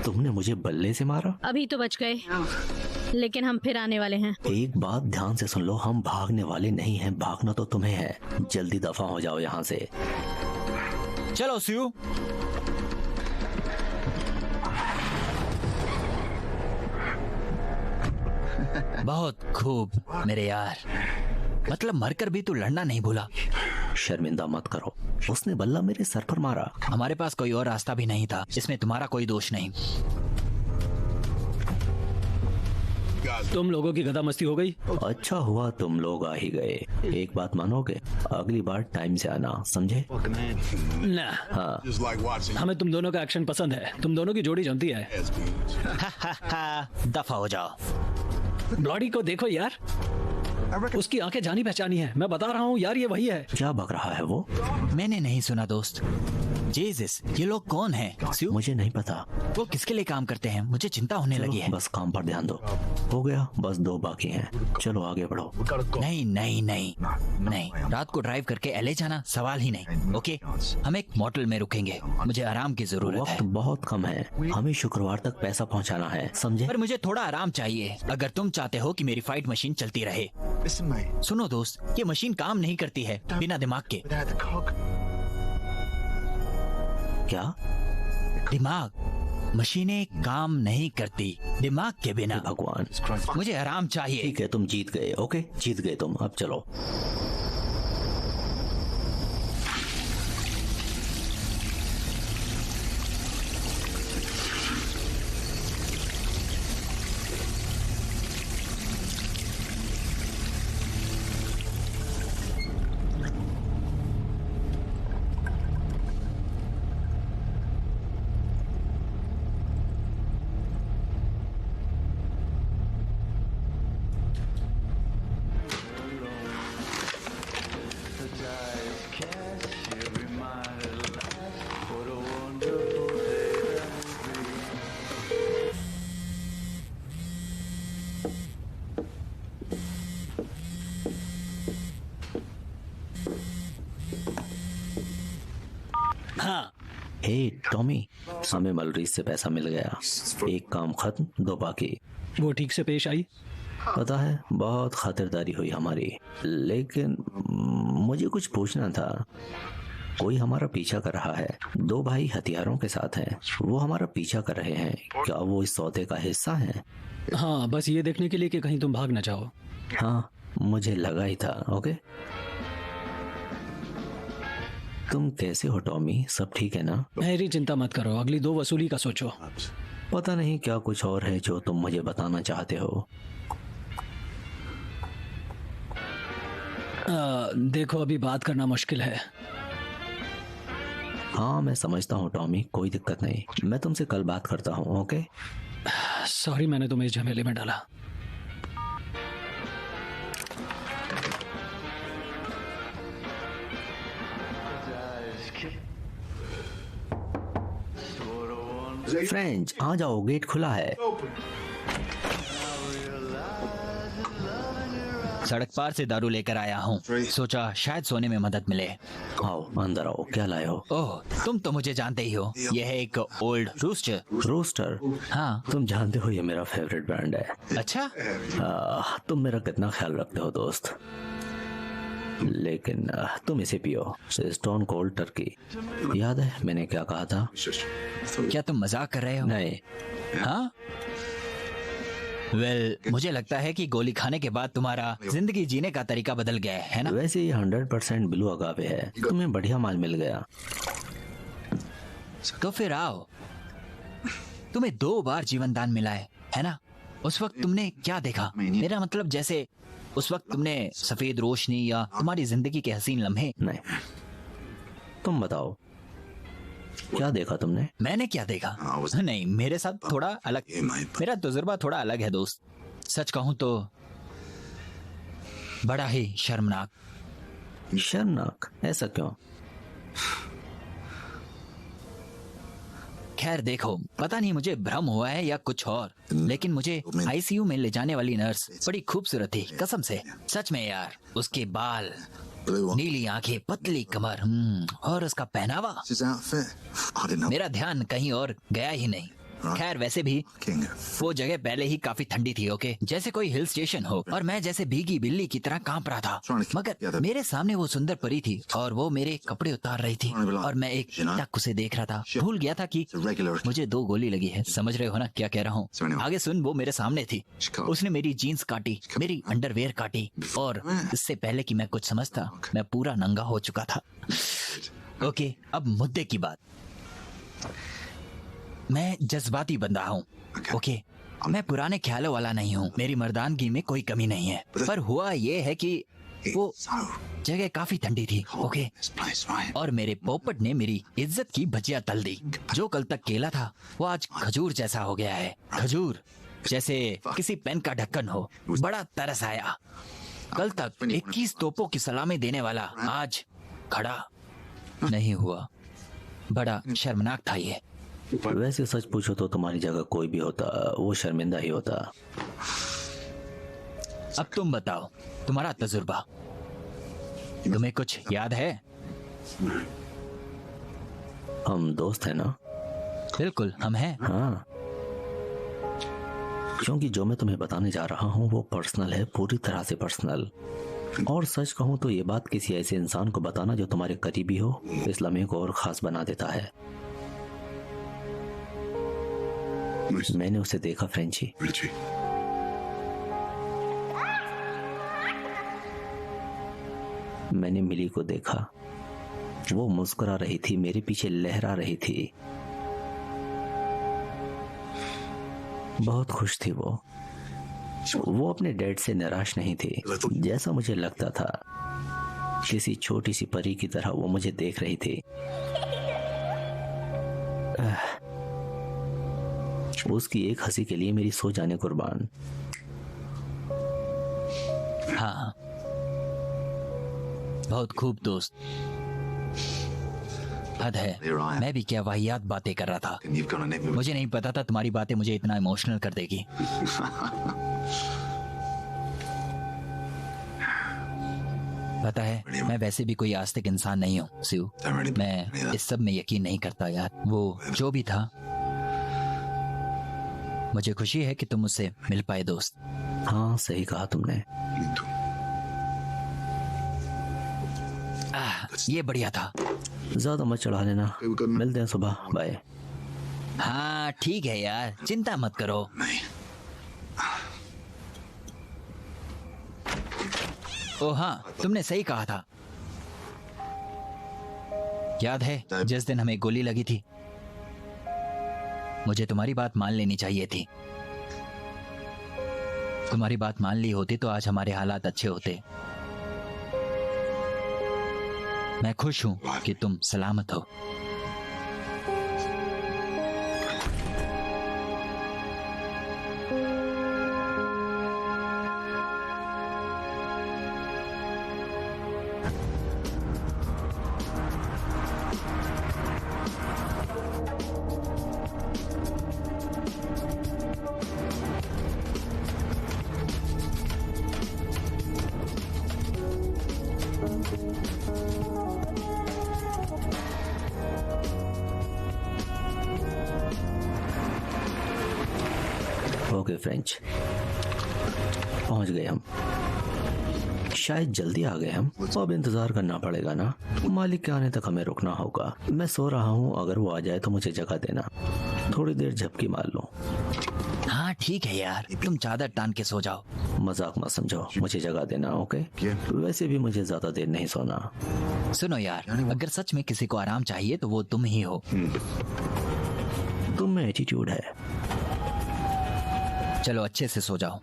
तुमने मुझे बल्ले से मारा? अभी तो बच गए, लेकिन हम फिर आने वाले हैं। एक बात ध्यान से सुन लो, हम भागने वाले नहीं हैं, भागना तो तुम्हें है। जल्दी दफा हो जाओ यहाँ से। चलो सियो। बहुत खूब मेरे यार, मतलब मरकर भी तू लड़ना नहीं भूला। शर्मिंदा मत करो, उसने बल्ला मेरे सर पर मारा। हमारे पास कोई और रास्ता भी नहीं था, इसमें तुम्हारा कोई दोष नहीं। तुम लोगों की गधा मस्ती हो गई। अच्छा हुआ तुम लोग आ ही गए। एक बात मानोगे, अगली बार टाइम से आना, समझे? ना, हाँ, हमें तुम दोनों का एक्शन पसंद है। तुम दोनों की जोड़ी जमती है। दफा हो जाओ। ब्लॉडी को देखो यार, उसकी आंखें जानी पहचानी है। मैं बता रहा हूँ यार, ये वही है। क्या बक रहा है वो? मैंने नहीं सुना दोस्त। जीसस, ये लोग कौन हैं? मुझे नहीं पता। वो किसके लिए काम करते हैं? मुझे चिंता होने लगी है। बस काम पर ध्यान दो। हो गया, बस 2 बाकी हैं। चलो आगे बढ़ो। नहीं नहीं नहीं नहीं, रात को ड्राइव करके LA जाना सवाल ही नहीं, ओके? हम एक मोटल में रुकेंगे, मुझे आराम की जरूरत है। वक्त बहुत कम है, हमें शुक्रवार तक पैसा पहुंचाना है, समझे? पर मुझे थोड़ा आराम चाहिए, अगर तुम चाहते हो कि मेरी फाइट मशीन चलती रहे। सुनो दोस्त, ये मशीन काम नहीं करती है बिना दिमाग के। क्या? दिमाग, मशीनें काम नहीं करती दिमाग के बिना। भगवान, मुझे आराम चाहिए। ठीक है, तुम जीत गए। ओके, जीत गए तुम। अब चलो। हाँ, हे टॉमी, हमें मलरीज से पैसा मिल गया। एक काम खत्म, दो बाकी। वो ठीक से पेश आई? पता है, बहुत खातिरदारी हुई हमारी, लेकिन मुझे कुछ पूछना था। कोई हमारा पीछा कर रहा है। दो भाई हथियारों के साथ हैं। वो हमारा पीछा कर रहे हैं। क्या वो इस सौदे का हिस्सा हैं? हाँ, बस ये देखने के लिए कि कहीं तुम भाग न जाओ। हाँ, मुझे लगा ही था। ओके, तुम कैसे हो टॉमी? सब ठीक है ना? मेरी चिंता मत करो, अगली 2 वसूली का सोचो। पता नहीं क्या कुछ और है जो तुम मुझे बताना चाहते हो। देखो, अभी बात करना मुश्किल है। हाँ, मैं समझता हूँ टॉमी, कोई दिक्कत नहीं। मैं तुमसे कल बात करता हूँ। ओके? सॉरी, मैंने तुम्हें इस झमेले में डाला। फ्रेंच, आ जाओ, गेट खुला है। सड़क पार से दारू लेकर आया हूँ, सोचा शायद सोने में मदद मिले। आओ, अंदर आओ। क्या लाए हो? ओह, तुम तो मुझे जानते ही हो। यह है एक ओल्ड रूस्टर। रोस्टर? हाँ। तुम जानते हो ये मेरा फेवरेट ब्रांड है। अच्छा, तुम मेरा कितना ख्याल रखते हो दोस्त। लेकिन तुम इसे पियो, स्टोन कोल्ड टर्की। याद है मैंने क्या कहा था? क्या तुम मजाक कर रहे हो? नहीं। हाँ? मुझे लगता है कि गोली खाने के बाद तुम्हारा जिंदगी जीने का तरीका बदल गया है ना? वैसे ये 100% ब्लू अगावे है। तुम्हें बढ़िया माल मिल गया। तो फिर आओ। तुम्हें 2 बार जीवन दान मिला है ना? उस वक्त तुमने क्या देखा? मेरा मतलब, जैसे उस वक्त तुमने सफेद रोशनी या तुम्हारी जिंदगी के हसीन लम्हे? नहीं, तुम बताओ, क्या देखा तुमने? मैंने क्या देखा? नहीं, मेरे साथ थोड़ा अलग, मेरा तजुर्बा थोड़ा अलग है दोस्त। सच कहूं तो बड़ा ही शर्मनाक। शर्मनाक? ऐसा क्यों? खैर देखो, पता नहीं मुझे भ्रम हुआ है या कुछ और, लेकिन मुझे आईसीयू में ले जाने वाली नर्स बड़ी खूबसूरत थी, कसम से। सच में यार, उसके बाल, नीली आंखें, पतली कमर, और उसका पहनावा, मेरा ध्यान कहीं और गया ही नहीं। खैर वैसे भी वो जगह पहले ही काफी ठंडी थी, ओके, जैसे कोई हिल स्टेशन हो, और मैं जैसे भीगी बिल्ली की तरह कांप रहा था। मगर मेरे सामने वो सुंदर परी थी और वो मेरे कपड़े उतार रही थी और मैं एक टक उसे देख रहा था। भूल गया था कि मुझे 2 गोली लगी है। समझ रहे हो ना क्या कह रहा हूँ? आगे सुन, वो मेरे सामने थी। उसने मेरी जीन्स काटी, मेरी अंडरवेयर काटी, और इससे पहले कि मैं कुछ समझता, मैं पूरा नंगा हो चुका था। ओके, अब मुद्दे की बात। मैं जज्बाती बंदा हूँ, ओके, मैं पुराने ख्यालों वाला नहीं हूँ। मेरी मर्दानगी में कोई कमी नहीं है, पर हुआ ये है कि वो जगह काफी ठंडी थी, ओके, और मेरे पोपट ने मेरी इज्जत की भजिया तल दी। जो कल तक केला था वो आज खजूर जैसा हो गया है। खजूर जैसे किसी पेन का ढक्कन हो। बड़ा तरस आया। कल तक 21 तोपों की सलामी देने वाला आज खड़ा नहीं हुआ। बड़ा शर्मनाक था ये। वैसे सच पूछो तो तुम्हारी जगह कोई भी होता वो शर्मिंदा ही होता। अब तुम बताओ, तुम्हारा तजुर्बा, तुम्हें कुछ याद है? हम दोस्त हैं ना? बिल्कुल हम हैं। हाँ, क्योंकि जो मैं तुम्हें बताने जा रहा हूँ वो पर्सनल है, पूरी तरह से पर्सनल। और सच कहूँ तो ये बात किसी ऐसे इंसान को बताना जो तुम्हारे करीबी हो, इस लम्हे को और खास बना देता है। मैंने उसे देखा फ्रेंची। मैंने मिली को देखा। वो मुस्कुरा रही थी, मेरे पीछे लहरा रही थी, बहुत खुश थी वो अपने डैड से निराश नहीं थी। जैसा मुझे लगता था, किसी छोटी सी परी की तरह वो मुझे देख रही थी। उसकी एक हंसी के लिए मेरी सो जाने कुर्बान। हाँ, बहुत खूब दोस्त। हद है, मैं भी क्या वाहियात बातें कर रहा था। मुझे नहीं पता था तुम्हारी बातें मुझे इतना इमोशनल कर देगी। पता है, मैं वैसे भी कोई आस्तिक इंसान नहीं हूँ सिउ। मैं इस सब में यकीन नहीं करता यार। वो जो भी था, मुझे खुशी है कि तुम मुझसे मिल पाए दोस्त। हाँ, सही कहा तुमने। ये बढ़िया था। ज्यादा मत चढ़ा लेना। मिलते हैं सुबह। बाय। हाँ ठीक है यार, चिंता मत करो। ओ हाँ, तुमने सही कहा था। याद है जिस दिन हमें गोली लगी थी? मुझे तुम्हारी बात मान लेनी चाहिए थी। तुम्हारी बात मान ली होती तो आज हमारे हालात अच्छे होते। मैं खुश हूं कि तुम सलामत हो। ओके फ्रेंच, पहुंच गए हम। शायद जल्दी आ गए हम। तो अब इंतजार करना पड़ेगा ना, मालिक के आने तक हमें रुकना होगा। मैं सो रहा हूँ, अगर वो आ जाए तो मुझे जगह देना। थोड़ी देर झपकी मार लो। हाँ ठीक है यार, तुम चादर टान के सो जाओ। मजाक मत समझो, मुझे जगह देना। ओके? वैसे भी मुझे ज्यादा देर नहीं सोना। सुनो यार, अगर सच में किसी को आराम चाहिए तो वो तुम ही हो। तुम में एटीट्यूड है। चलो अच्छे से सो जाओ।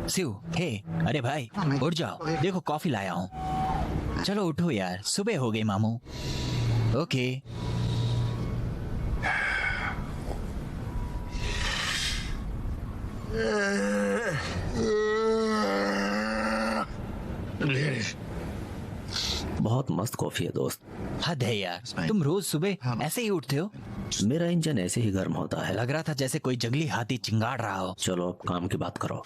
शिव, हे, अरे भाई उठ जाओ, देखो कॉफी लाया हूँ। चलो उठो यार, सुबह हो गई मामू। ओके। बहुत मस्त कॉफी है दोस्त। हद है यार, तुम रोज सुबह ऐसे ही उठते हो? मेरा इंजन ऐसे ही गर्म होता है। लग रहा था जैसे कोई जंगली हाथी चिंगाड़ रहा हो। चलो अब काम की बात करो।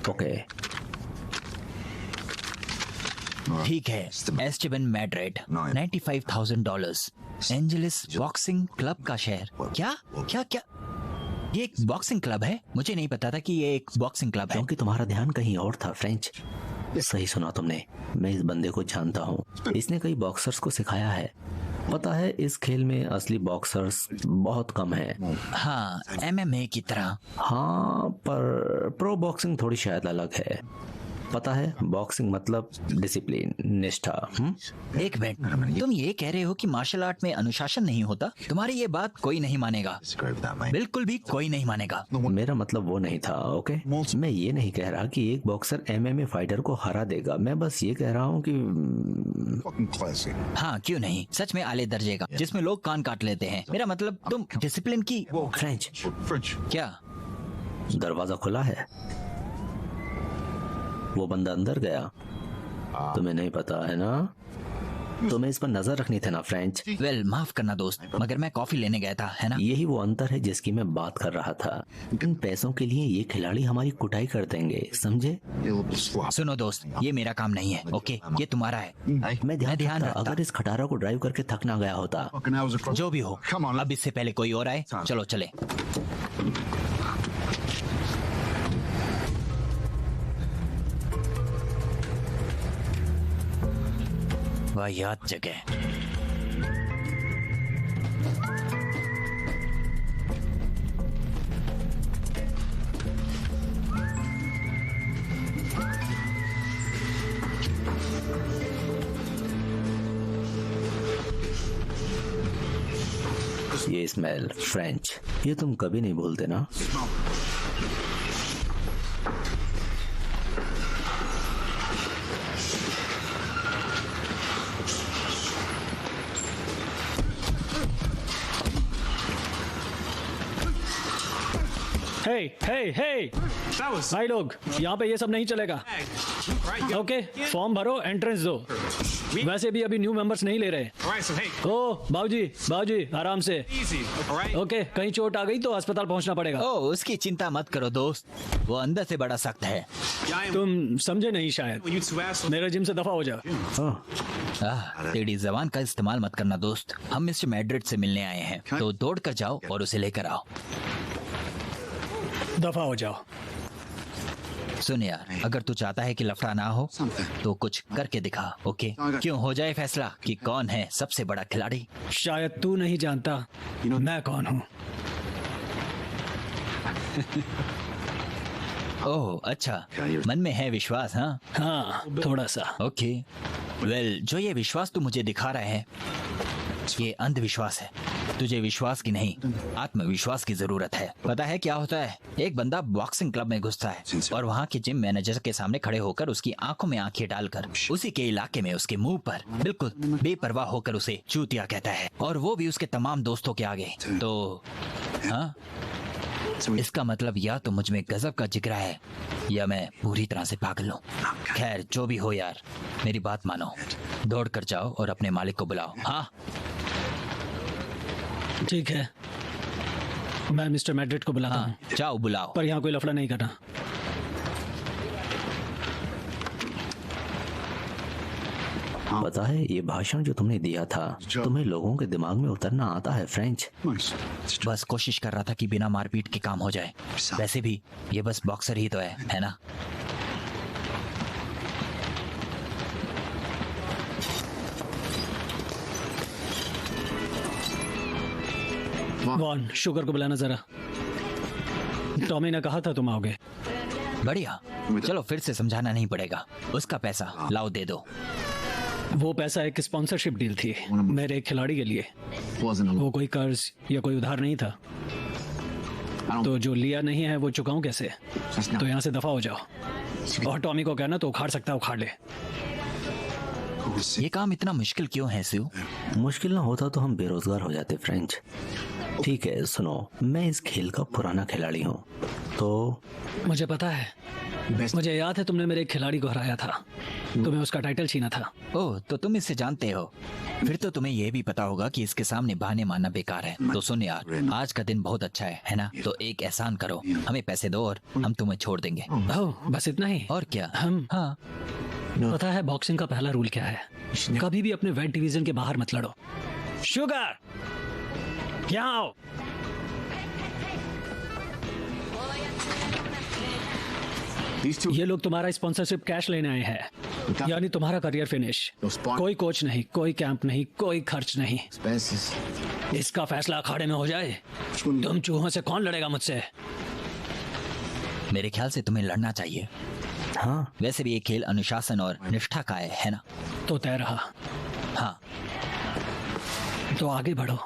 ओके ठीक है। Esteban Madrid, $95,000, Angeles boxing club का शेयर। क्या क्या क्या? ये एक बॉक्सिंग क्लब है? मुझे नहीं पता था कि ये एक बॉक्सिंग क्लब है। क्योंकि तुम्हारा ध्यान कहीं और था फ्रेंच। सही सुना तुमने। मैं इस बंदे को जानता हूँ, इसने कई बॉक्सर्स को सिखाया है। पता है इस खेल में असली बॉक्सर्स बहुत कम हैं। हाँ, MMA की तरह। हाँ, पर प्रो बॉक्सिंग थोड़ी शायद अलग है। पता है बॉक्सिंग मतलब डिसिप्लिन, निष्ठा। एक मिनट, तुम ये कह रहे हो कि मार्शल आर्ट में अनुशासन नहीं होता? तुम्हारी ये बात कोई नहीं मानेगा, बिल्कुल भी कोई नहीं मानेगा। मेरा मतलब वो नहीं था, ओके? मैं ये नहीं कह रहा कि एक बॉक्सर एमएमए फाइटर को हरा देगा। मैं बस ये कह रहा हूँ कि हाँ, क्यों नहीं, सच में आले दर्जे का, जिसमें लोग कान काट लेते हैं। मेरा मतलब तुम डिसिप्लिन की। फ्रेंच क्या? दरवाजा खुला है, वो बंदा अंदर गया। तुम्हें नहीं पता है ना? तुम्हें इस पर नजर रखनी थी ना फ्रेंच। वेल, माफ करना दोस्त, मगर मैं कॉफी लेने गया था, है ना? यही वो अंतर है जिसकी मैं बात कर रहा था। इन पैसों के लिए ये खिलाड़ी हमारी कुटाई कर देंगे, समझे? सुनो दोस्त, ये मेरा काम नहीं है, ओके? ये तुम्हारा है। मैं ध्यान रखता। अगर इस खटारा को ड्राइव करके थक ना गया होता। जो भी हो, अब इससे पहले कोई और आए, चलो चले। वाहियात जगह। ये स्मेल फ्रेंच, ये तुम कभी नहीं भूलते ना? हे भाई लोग, यहाँ पे ये सब नहीं चलेगा, ओके? फॉर्म भरो, एंट्रेंस दो। वैसे भी अभी न्यू मेंबर्स नहीं ले रहे। ओ बाबूजी आराम से, ओके? कहीं चोट आ गई तो अस्पताल पहुंचना पड़ेगा। ओ, उसकी चिंता मत करो दोस्त, वो अंदर से बड़ा सख्त है। तुम समझे नहीं शायद, मेरे जिम से दफा हो जाओ। तेरी जबान का इस्तेमाल मत करना दोस्त, हम मिस्टर मैड्रिड से मिलने आए हैं, तो दौड़ कर जाओ और उसे लेकर आओ। दफा हो जाओ। सुन यार, अगर तू चाहता है कि लफड़ा ना हो तो कुछ करके दिखा, ओके? क्यों, हो जाए फैसला कि कौन है सबसे बड़ा खिलाड़ी। शायद तू नहीं जानता मैं कौन हूँ। ओह अच्छा, मन में है विश्वास? हाँ, थोड़ा सा। ओके, वेल, जो ये विश्वास तू मुझे दिखा रहा है, ये अंधविश्वास है। तुझे विश्वास की नहीं, आत्मविश्वास की जरूरत है। पता है क्या होता है? एक बंदा बॉक्सिंग क्लब में घुसता है और वहाँ के जिम मैनेजर के सामने खड़े होकर उसकी आंखों में आंखें डालकर उसी के इलाके में उसके मुंह पर बिल्कुल बेपरवाह होकर उसे चूतिया कहता है, और वो भी उसके तमाम दोस्तों के आगे। तो हाँ, इसका मतलब या तो मुझ में गजब का जिगरा है या मैं पूरी तरह से पागल हूँ। खैर, जो भी हो यार, मेरी बात मानो, दौड़ कर जाओ और अपने मालिक को बुलाओ। हाँ ठीक है, मैं मिस्टर मैड्रिड को बुलाता हूँ। जाओ बुलाओ, पर यहाँ कोई लफड़ा नहीं करना। पता है ये भाषण जो तुमने दिया था, तुम्हें लोगों के दिमाग में उतरना आता है फ्रेंच। बस कोशिश कर रहा था कि बिना मारपीट के काम हो जाए। वैसे भी ये बस बॉक्सर ही तो है ना? वॉन, शुगर को बुलाना जरा। टॉमी ने कहा था तुम आओगे। बढ़िया, चलो फिर से समझाना नहीं पड़ेगा। उसका पैसा लाओ, दे दो। वो पैसा एक स्पॉन्सरशिप डील थी मेरे एक खिलाड़ी के लिए। वो कोई कर्ज या कोई उधार नहीं था, तो जो लिया नहीं है वो चुकाऊं कैसे? तो यहाँ से दफा हो जाओ, और टॉमी को कहना तो उखाड़ सकता है उखाड़ ले। ये काम इतना मुश्किल क्यों है शिव? मुश्किल ना होता तो हम बेरोजगार हो जाते फ्रेंच। ठीक है सुनो, मैं इस खेल का पुराना खिलाड़ी हूँ, तो मुझे पता है, मुझे याद है तुमने मेरे एक खिलाड़ी को हराया था, तुम्हें उसका टाइटल छीना था। ओह, तो तुम इससे जानते हो? फिर तो तुम्हें यह भी पता होगा कि इसके सामने बहाने मारना बेकार है। तो सुन यार, आज का दिन बहुत अच्छा है ना? तो एक एहसान करो, हमें पैसे दो और हम तुम्हें छोड़ देंगे। ओह, बस इतना ही? और क्या? हम हाँ, पता है बॉक्सिंग का पहला रूल क्या है? कभी भी अपने वेट डिवीजन के बाहर मत लड़ो। शुगर, यहाँ आओ। ये लोग तुम्हारा स्पॉन्सरशिप कैश लेने आए हैं, यानी तुम्हारा करियर फिनिश। कोई कोच नहीं, कोई कैंप नहीं, कोई खर्च नहीं। इसका फैसला अखाड़े में हो जाए, तुम चूहों से कौन लड़ेगा मुझसे? मेरे ख्याल से तुम्हें लड़ना चाहिए। हाँ, वैसे भी ये खेल अनुशासन और निष्ठा का है ना? तो तय रहा। हाँ, तो आगे बढ़ो।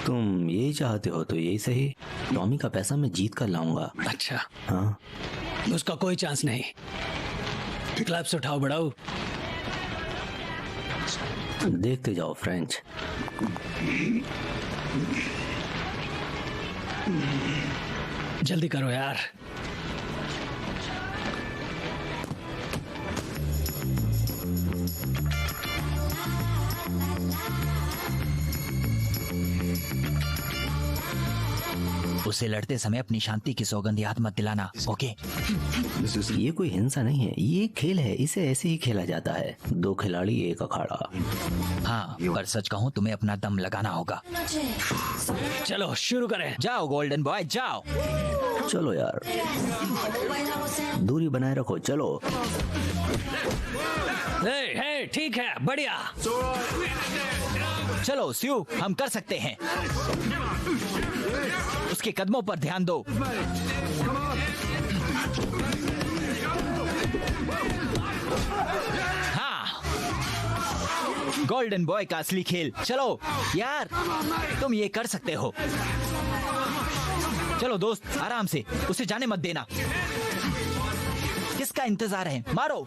तुम यही चाहते हो तो यही सही। टॉमी का पैसा मैं जीत कर लाऊंगा। अच्छा, हाँ, उसका कोई चांस नहीं। क्लब्स उठाओ बढ़ाओ। देखते जाओ फ्रेंच। जल्दी करो यार। उसे लड़ते समय अपनी शांति की सौगंध याद मत दिलाना, ओके? ये कोई हिंसा नहीं है, ये एक खेल है। इसे ऐसे ही खेला जाता है। 2 खिलाड़ी 1 अखाड़ा। हाँ, पर सच कहूँ तुम्हें अपना दम लगाना होगा। चलो शुरू करें। जाओ गोल्डन बॉय, जाओ। चलो यार, दूरी बनाए रखो। चलो। हे, ठीक है, बढ़िया। चलो स्यू, हम कर सकते हैं। उसके कदमों पर ध्यान दो। हाँ, गोल्डन बॉय का असली खेल। चलो यार, तुम ये कर सकते हो। चलो दोस्त, आराम से, उसे जाने मत देना। किसका इंतजार है? मारो।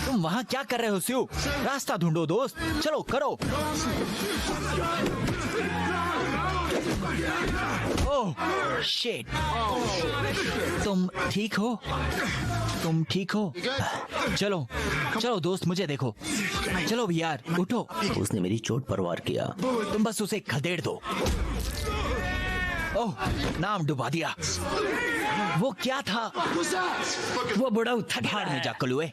तुम वहां क्या कर रहे हो स्यू? रास्ता ढूंढो दोस्त। चलो करो। Oh shit. तुम ठीक हो? तुम ठीक हो? चलो चलो दोस्त, मुझे देखो। चलो भी यार, उठो। उसने मेरी चोट पर वार किया। तुम बस उसे खदेड़ दो। ओह, नाम डुबा दिया। वो क्या था? वो बुढ़ा थक भाड़ में जा कलुए।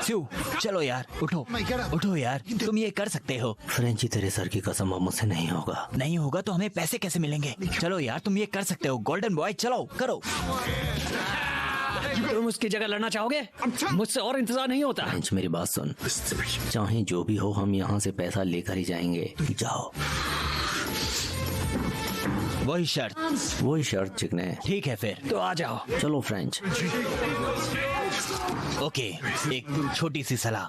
स्यू, चलो यार, उठो उठो यार, तुम ये कर सकते हो। फ्रेंची, तेरे सर की कसम, अब मुझसे नहीं होगा। नहीं होगा तो हमें पैसे कैसे मिलेंगे? चलो यार, तुम ये कर सकते हो। गोल्डन बॉय, चलो करो। तुम उसकी जगह लड़ना चाहोगे? मुझसे और इंतजार नहीं होता। फ्रेंच, मेरी बात सुन। चाहे जो भी हो, हम यहाँ से पैसा लेकर ही जाएंगे। जाओ। वही शर्त? वही शर्त चिकने। ठीक है फिर तो आ जाओ। चलो फ्रेंच। ओके, एक छोटी सी सलाह।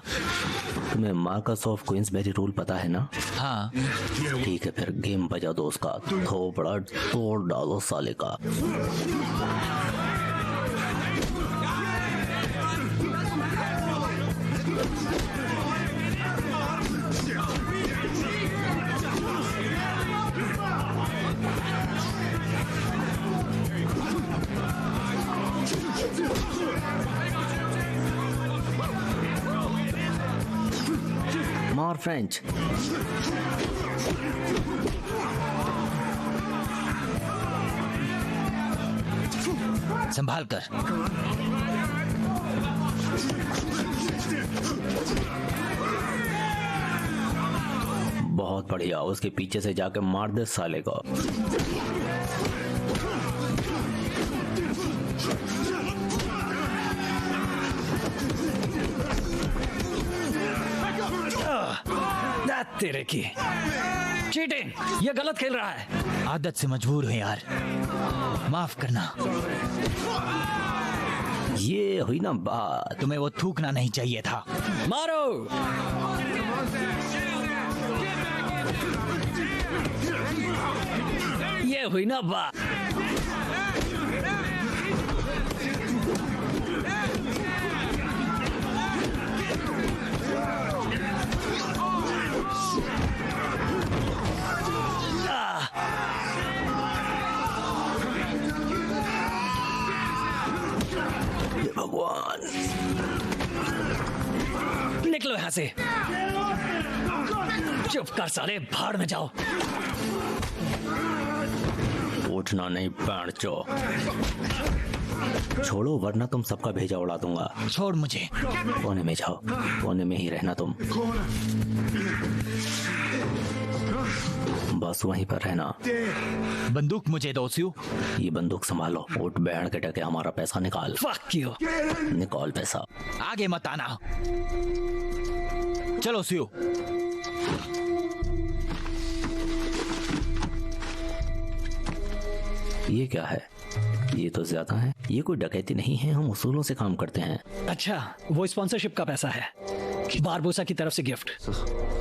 तुम्हें मार्कस ऑफ क्वींसबेरी रूल पता है ना? हाँ। ठीक है फिर, गेम बजा दो उसका। थोड़ा तोड़ डालो साले का। मार फ्रेंच। संभाल कर। बहुत बढ़िया, उसके पीछे से जाके मार दे साले को। तेरे की चीटिंग, ये गलत खेल रहा है। आदत से मजबूर हूँ यार, माफ करना। ये हुई ना बात। तुम्हें वो थूकना नहीं चाहिए था। मारो। ये हुई ना बात। भगवान, निकलो यहाँ से। चुप कर साले, भाड़ में जाओ। उठना नहीं पैंचो। छोड़ो वरना तुम सबका भेजा उड़ा दूंगा। छोड़ मुझे। कोने में जाओ, कोने में ही रहना तुम। बस वहीं पर रहना। बंदूक मुझे दो स्यू। ये बंदूक संभालो। उठ बैठ के टके हमारा पैसा निकाल। Fuck you. निकाल पैसा। आगे मत आना। चलो स्यू। ये क्या है? ये तो ज्यादा है। ये कोई डकैती नहीं है, हम उसूलों से काम करते हैं। अच्छा, वो स्पॉन्सरशिप का पैसा है, बारबोसा की तरफ से गिफ्ट।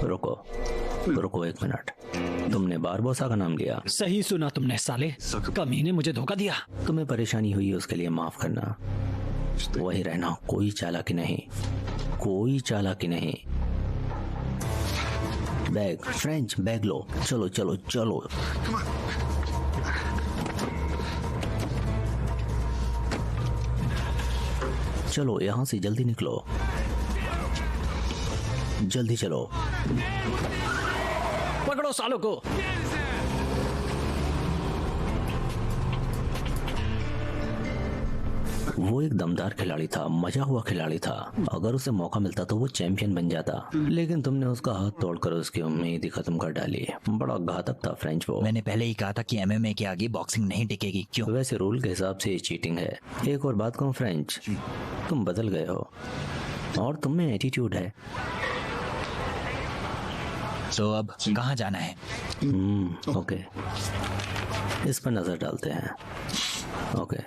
रुको 1 मिनट। तुमने बारबोसा का नाम लिया? सही सुना तुमने साले, कमीने मुझे धोखा दिया। तुम्हें परेशानी हुई उसके लिए माफ करना। वही रहना, कोई चालाकी नहीं, कोई चालाकी नहीं। बैग, फ्रेंच बैग लो। चलो चलो चलो। चलो यहाँ से जल्दी निकलो, जल्दी चलो। पकड़ो सालों को। वो एक दमदार खिलाड़ी था, मजा हुआ खिलाड़ी था। अगर उसे मौका मिलता तो वो चैंपियन बन जाता, लेकिन तुमने उसका हाथ तोड़कर उसकी उम्मीद ही खत्म कर डाली। बड़ा घातक था फ्रेंच वो। मैंने पहले ही कहा था कि MMA के आगे बॉक्सिंग नहीं टिकेगी। क्यों? वैसे रूल के हिसाब से ये चीटिंग है। एक और बात कहूँ फ्रेंच, तुम बदल गए हो और तुम में एटीट्यूड है। तो अब कहाँ जाना है? ओके, इस पर नजर डालते हैं। ओके,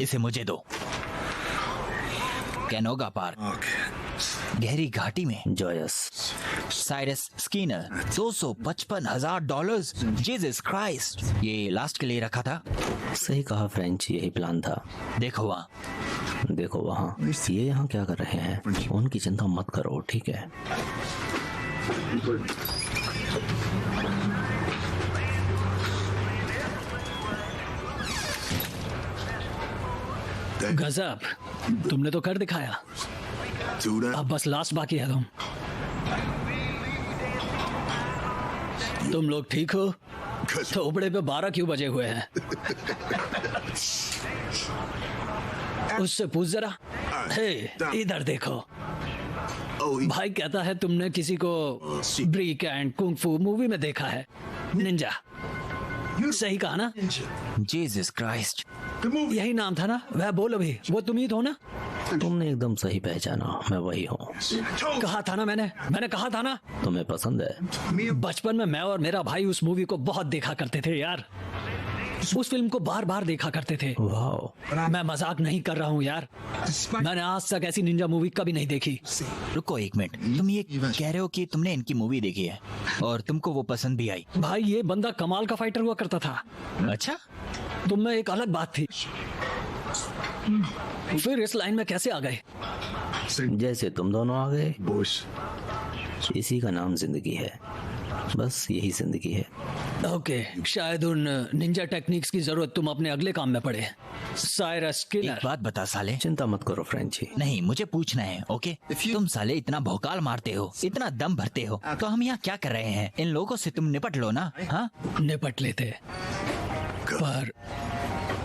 इसे मुझे दो। कैनोगा पार्क, गहरी घाटी में। Joyce, Cyrus Skinner, $255,000। Jesus Christ, ये लास्ट के लिए रखा था। सही कहा फ्रेंच, यही प्लान था। देखो वहाँ, देखो वहाँ, ये यहाँ क्या कर रहे हैं? उनकी चिंता मत करो, ठीक है? गजब, तुमने तो कर दिखाया। अब बस लास्ट बाकी है। तुम लोग ठीक हो? थोपड़े पे 12 क्यों बजे हुए हैं? उससे पूछ जरा। हे, इधर देखो। भाई कहता है तुमने किसी को ब्रीक एंड कुंग फू मूवी में देखा है। निंजा, सही कहा ना? जीसस क्राइस्ट, यही नाम था ना? वह बोलो भी, वो तुम ही हो ना? तुमने एकदम सही पहचाना, मैं वही हूँ। कहा था ना मैंने कहा था ना। तुम्हें पसंद है? बचपन में मैं और मेरा भाई उस मूवी को बहुत देखा करते थे यार। उस फिल्म को बार बार देखा करते थे। वाह, मैं मजाक नहीं कर रहा हूँ यार, मैंने आज तक ऐसी निंजा मूवी कभी नहीं देखी। रुको 1 मिनट, तुम ये कह रहे हो कि तुमने इनकी मूवी देखी है और तुमको वो पसंद भी आई? भाई ये बंदा कमाल का फाइटर हुआ करता था। अच्छा, तुम में एक अलग बात थी, फिर इस लाइन में कैसे आ गए? जैसे तुम दोनों आ गए। इसी का नाम जिंदगी है, बस यही जिंदगी है। ओके, शायद उन निंजा टेक्निक्स की जरूरत तुम अपने अगले काम में पड़े। Cyrus Skinner. एक बात बता साले। चिंता मत करो फ्रेंची। नहीं, मुझे पूछना है। ओके, तुम साले इतना भौकाल मारते हो, इतना दम भरते हो, तो हम यहाँ क्या कर रहे हैं? इन लोगों से तुम निपट लो ना। हाँ, निपट लेते, पर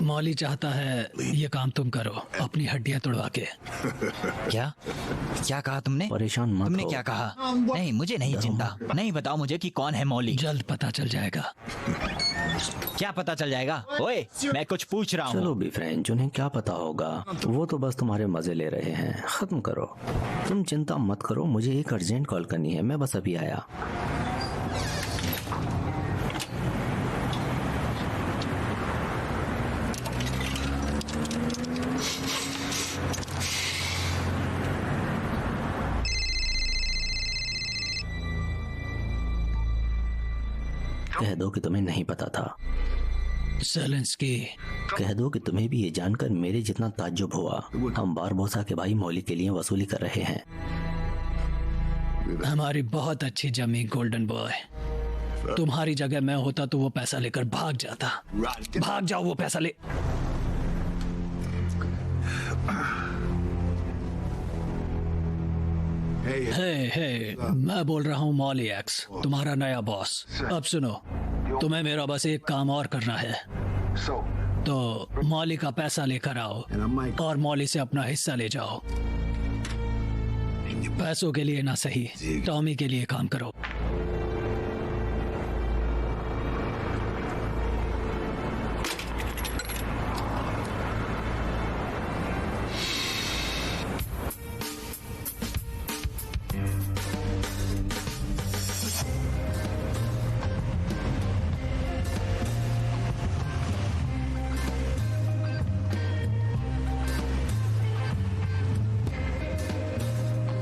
मौली चाहता है ये काम तुम करो, अपनी हड्डियां तोड़वा के। क्या क्या कहा तुमने? परेशान मत तुमने हो। क्या कहा? नहीं, मुझे नहीं चिंता। नहीं, बताओ मुझे कि कौन है मौली। जल्द पता चल जाएगा। क्या पता चल जाएगा? ओए, मैं कुछ पूछ रहा चलो हूँ। भी फ्रेंच, उन्हें क्या पता होगा? वो तो बस तुम्हारे मजे ले रहे हैं। खत्म करो, तुम चिंता मत करो। मुझे एक अर्जेंट कॉल करनी है, मैं बस अभी आया। कह दो कि तुम्हें नहीं पता था। सेलेंस्की, कह दो कि तुम्हें भी ये जानकर मेरे जितना ताज्जुब हुआ। हम बारबोसा के भाई मौली के लिए वसूली कर रहे हैं। हमारी बहुत अच्छी जमी गोल्डन बॉय। तुम्हारी जगह मैं होता तो वो पैसा लेकर भाग जाता। भाग जाओ, वो पैसा ले। हे, मैं बोल रहा हूँ मौली एक्स, तुम्हारा नया बॉस। अब सुनो, तुम्हें मेरा बस एक काम और करना है। तो मौली का पैसा लेकर आओ और मौली से अपना हिस्सा ले जाओ। पैसों के लिए ना सही, टॉमी के लिए काम करो।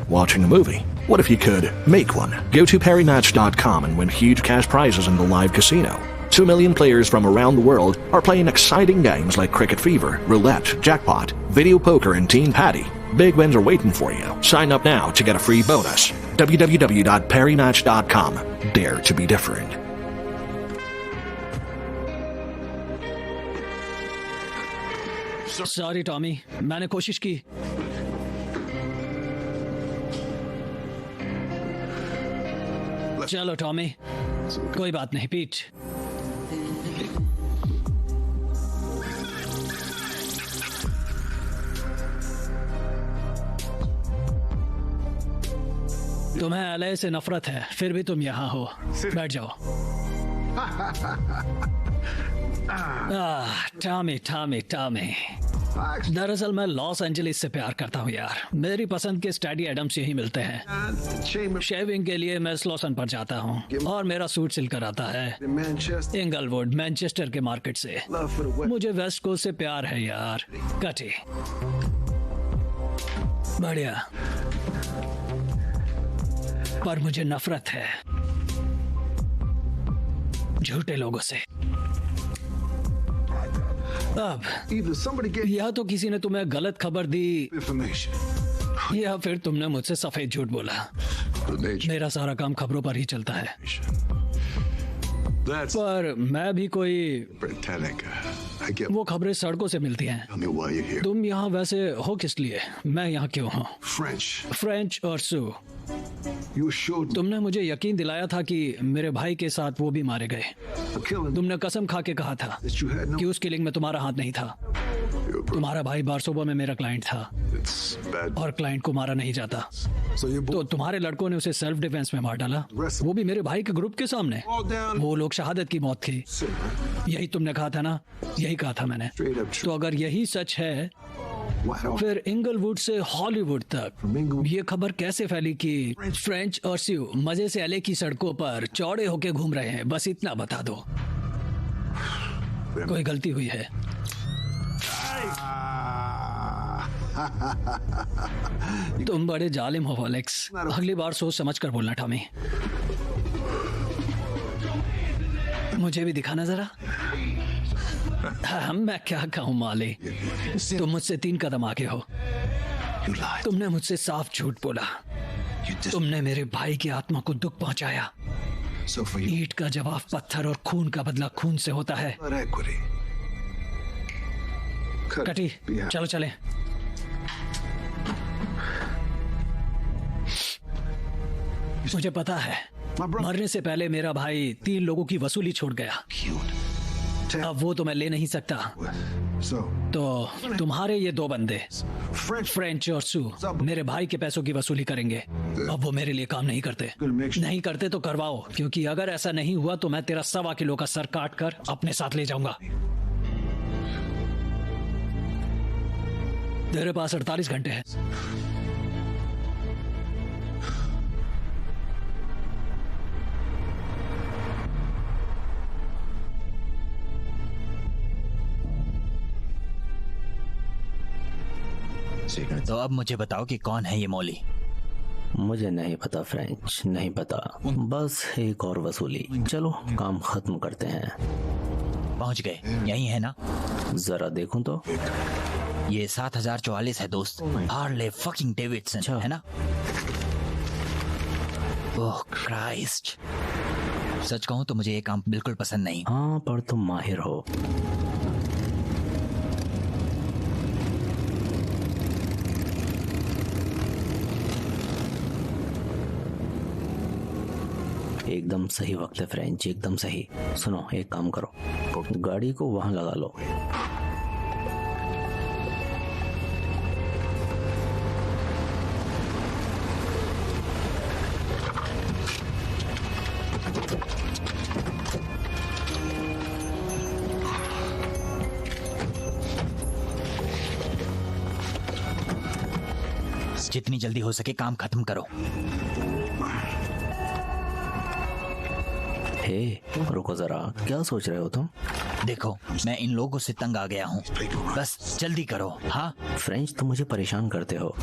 watching a movie? What if you could make one? Go to PerryMatch.com and win huge cash prizes in the live casino. 2 million players from around the world are playing exciting games like Cricket Fever, Roulette, Jackpot, Video Poker, and Teen Patty. Big wins are waiting for you. Sign up now to get a free bonus. www.perrymatch.com. Dare to be different. Sorry Tommy, मैंने कोशिश की। चलो Tommy, कोई बात नहीं पीट। तुम्हें LA से नफरत है, फिर भी तुम यहाँ हो। बैठ जाओ। टॉमी टॉमी टॉमी, दरअसल मैं लॉस एंजलिस से प्यार करता हूँ यार। मेरी पसंद के स्टडी एडम्स यही मिलते हैं। शेविंग के लिए मैं स्लोसन पर जाता हूँ और मेरा सूट सिल कर आता है इंगलवुड, मैनचेस्टर के मार्केट से। मुझे वेस्ट कोस्ट से प्यार है यार। कटी बढ़िया, पर मुझे नफरत है झूठे लोगों से। अब या तो किसी ने तुम्हें गलत खबर दी या फिर तुमने मुझसे सफेद झूठ बोला। मेरा सारा काम खबरों पर ही चलता है, पर मैं भी कोई वो खबरें सड़कों से मिलती हैं। तुम यहाँ वैसे हो किस लिए? मैं यहाँ क्यों हूँ? फ्रेंच और सू, तुमने मुझे यकीन दिलाया था कि मेरे भाई के साथ वो भी मारे गए। तुमने कसम खा के कहा था कि उस किलिंग में तुम्हारा हाथ नहीं था। तुम्हारा भाई बारसोबा में मेरा क्लाइंट था और क्लाइंट को मारा नहीं जाता, तो तुम्हारे लड़कों ने उसे सेल्फ डिफेंस में मार डाला, वो भी मेरे भाई के ग्रुप के सामने। वो लोग शहादत की मौत थी। यही तुमने कहा था ना? यही कहा था मैंने। तो अगर यही सच है, फिर इंगलवुड से हॉलीवुड तक ये खबर कैसे फैली कि फ्रेंच और स्यू मजे से एलए की सड़कों पर चौड़े होके घूम रहे हैं? बस इतना बता दो। कोई गलती हुई है? तुम बड़े जालिम हो एलेक्स। अगली बार सोच समझ कर बोलना टॉमी। मुझे भी दिखाना जरा। मैं क्या कहूँ माली, तुम मुझसे 3 कदम आगे हो। तुमने मुझसे साफ झूठ बोला। तुमने मेरे भाई की आत्मा को दुख पहुंचाया। ईंट का जवाब पत्थर और खून का बदला खून से होता है। कटी, चलो चलें। मुझे पता है, मरने से पहले मेरा भाई 3 लोगों की वसूली छोड़ गया। अब वो तो मैं ले नहीं सकता, तो तुम्हारे ये 2 बंदे फ्रेंच और सू मेरे भाई के पैसों की वसूली करेंगे। अब वो मेरे लिए काम नहीं करते। नहीं करते तो करवाओ, क्योंकि अगर ऐसा नहीं हुआ तो मैं तेरा 1.25 किलो का सर काट कर अपने साथ ले जाऊंगा। तेरे पास 48 घंटे हैं। तो अब मुझे बताओ कि कौन है ये मौली? मुझे नहीं पता फ्रेंच, नहीं पता। बस एक और वसूली। चलो काम खत्म करते हैं। पहुंच गए? यही है ना? जरा देखूं तो। ये 7044 है दोस्त। हार्ले फकिंग डेविडसन है ना? ओह क्राइस्ट, सच कहूं तो मुझे ये काम बिल्कुल पसंद नहीं। हाँ, पर तुम माहिर हो। एकदम सही वक्त है फ्रेंच, एकदम सही। सुनो, एक काम करो, गाड़ी को वहां लगा लो। जितनी जल्दी हो सके काम खत्म करो। हे, रुको जरा, क्या सोच रहे हो तुम? देखो, मैं इन लोगों से तंग आ गया हूँ। बस जल्दी करो। हाँ फ्रेंच, तुम मुझे परेशान करते हो।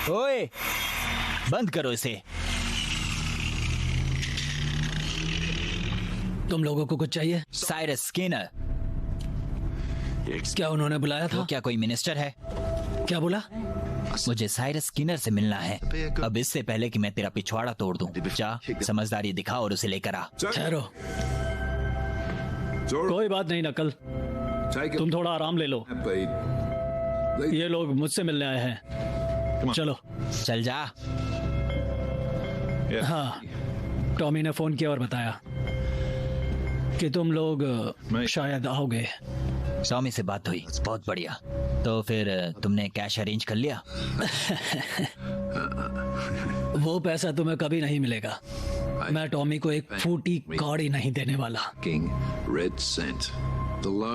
ओए, बंद करो इसे। तुम लोगों को कुछ चाहिए? Cyrus Skinner. क्या उन्होंने बुलाया था? वो क्या कोई मिनिस्टर है? क्या बोला? मुझे साइरस स्किनर से मिलना है, अब इससे पहले कि मैं तेरा पिछवाड़ा तोड़ दूं। जा, समझदारी दिखा और उसे लेकर आ। ठहरो, कोई बात नहीं नकल, तुम थोड़ा आराम ले लो। ये लोग मुझसे मिलने आए हैं, चलो। चल जा। हाँ, टॉमी ने फोन किया और बताया कि तुम लोग शायद आओगे। टॉमी से बात हुई, बहुत बढ़िया। तो फिर तुमने कैश अरेंज कर लिया? वो पैसा तुम्हें कभी नहीं मिलेगा। मैं टॉमी को एक फूटी कौड़ी नहीं देने वाला।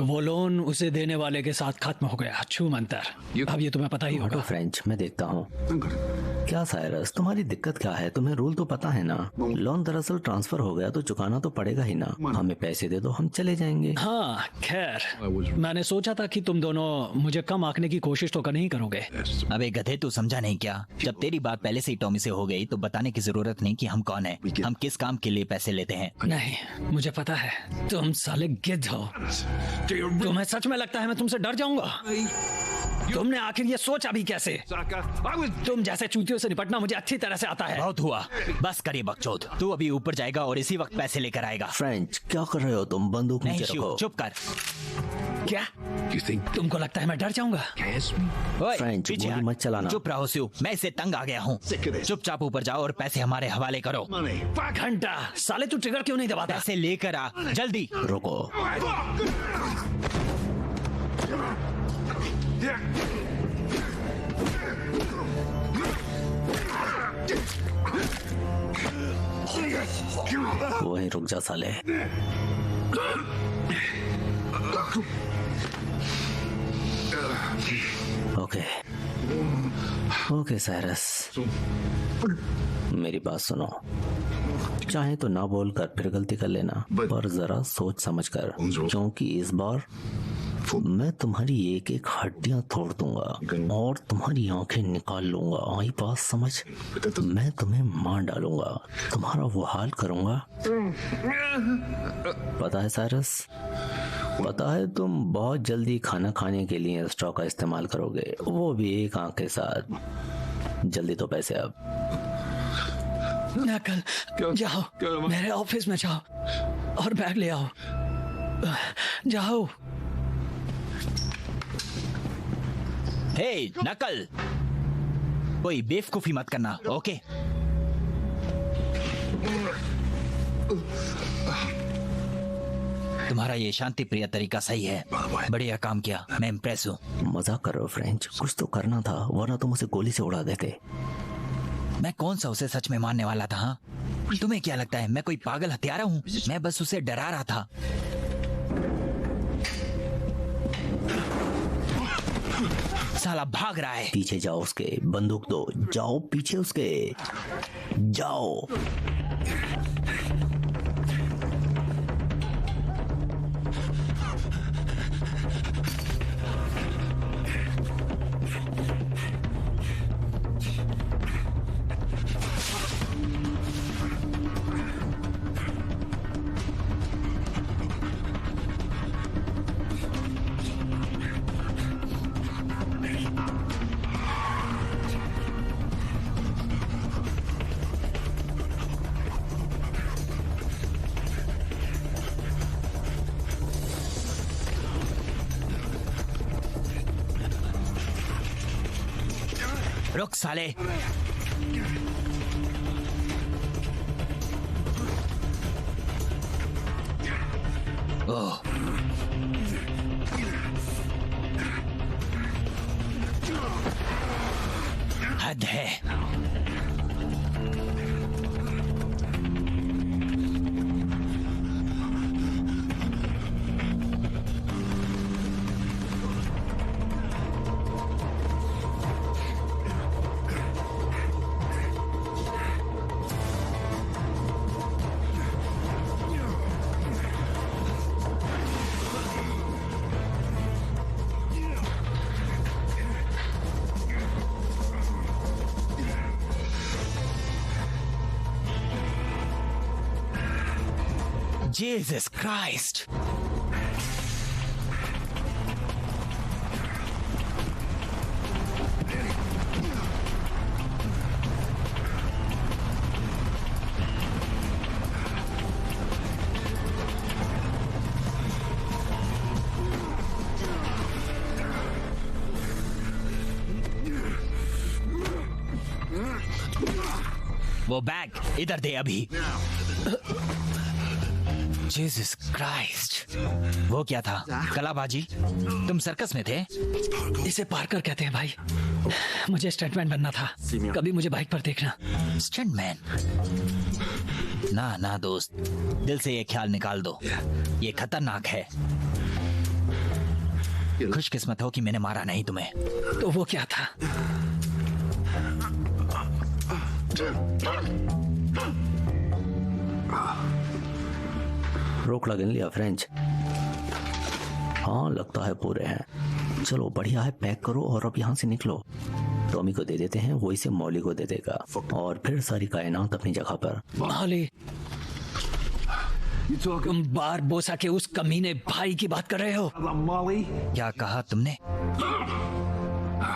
वो लोन उसे देने वाले के साथ खत्म हो गया। छू मंतर। अब ये तुम्हें पता ही होगा। फ्रेंच, मैं देखता हूँ। क्या साइरस, तुम्हारी दिक्कत क्या है? तुम्हें रूल तो पता है ना। लोन दरअसल ट्रांसफर हो गया तो चुकाना तो पड़ेगा ही ना। हमें पैसे दे दो, हम चले जाएंगे। हाँ, खैर, मैंने सोचा था कि तुम दोनों मुझे कम आंकने की कोशिश तो नहीं करोगे। अबे गधे, तू समझा नहीं क्या? जब तेरी बात पहले से ही टॉमी से हो गई तो बताने की जरूरत नहीं कि हम कौन है, हम किस काम के लिए पैसे लेते हैं। नहीं, मुझे पता है, तुम साले गिद्ध हो। तुम्हें सच में लगता है मैं तुमसे डर जाऊंगा? तुमने आखिर ये सोचा भी कैसे? तुम जैसे चूतियों से निपटना मुझे अच्छी तरह से आता है। बहुत हुआ, बस करिए बकचोद। तू अभी ऊपर जाएगा और इसी वक्त पैसे लेकर आएगा। फ्रेंच, क्या कर रहे हो तुम? बंदूक नीचे रखो। चुप कर। क्या तुमको लगता है मैं डर जाऊंगा? फ्रेंच, गोली मत चलाना। चुप रहो स्यू, मैं इससे तंग आ गया हूँ। चुपचाप ऊपर जाओ और पैसे हमारे हवाले करो। घंटा, साले तू ट्रिगर क्यों नहीं दबाता? पैसे लेकर आ, जल्दी। रुको। वहीं रुक जा साले। ओके साइरस, मेरी बात सुनो। चाहे तो ना बोलकर फिर गलती कर लेना, पर जरा सोच समझ कर, क्योंकि इस बार मैं तुम्हारी एक एक हड्डियां तोड़ दूंगा और तुम्हारी आंखें निकाल लूंगा। आई बात समझ? मैं तुम्हें मार डालूंगा, तुम्हारा वो हाल करूंगा। पता है साइरस, पता है तुम बहुत जल्दी खाना खाने के लिए स्ट्रॉ का इस्तेमाल करोगे, वो भी एक आंख के साथ। जल्दी तो पैसे अब। नकल, जाओ मेरे ऑफिस में जाओ और बैग ले आओ। जाओ। हे नकल, कोई बेवकूफी मत करना, ओके? तुम्हारा ये शांति प्रिय तरीका सही है, बढ़िया काम किया, मैं इम्प्रेस हूँ। मजाक कर रहे हो फ्रेंच? कुछ तो करना था, वरना तुम उसे गोली से उड़ा देते। मैं कौन सा उसे सच में मारने वाला था? हाँ, तुम्हें क्या लगता है मैं कोई पागल हत्यारा हूँ? मैं बस उसे डरा रहा था। साला भाग रहा है। पीछे जाओ उसके, बंदूक दो, जाओ पीछे उसके, जाओ। रुक साले। ओह, हद है। Jesus Christ. वो बैग इधर दे अभी। जीसस क्राइस्ट, वो क्या था? कलाबाजी? तुम सर्कस में थे? इसे पार्कर कहते हैं भाई। मुझे स्टंटमैन बनना था, कभी मुझे बाइक पर देखना। स्टंटमैन? ना ना दोस्त, दिल से ये ख्याल निकाल दो, ये खतरनाक है। खुशकिस्मत हो कि मैंने मारा नहीं तुम्हें। तो वो क्या था? रोक लगन लिया फ्रेंच? हाँ लगता है पूरे हैं। चलो बढ़िया है, पैक करो और अब यहाँ से निकलो। टॉमी को दे देते हैं, वो इसे मॉली को दे देगा और फिर सारी कायनात अपनी जगह पर। मॉली, तुम बारबोसा के उस कमीने भाई की बात कर रहे हो? क्या कहा तुमने?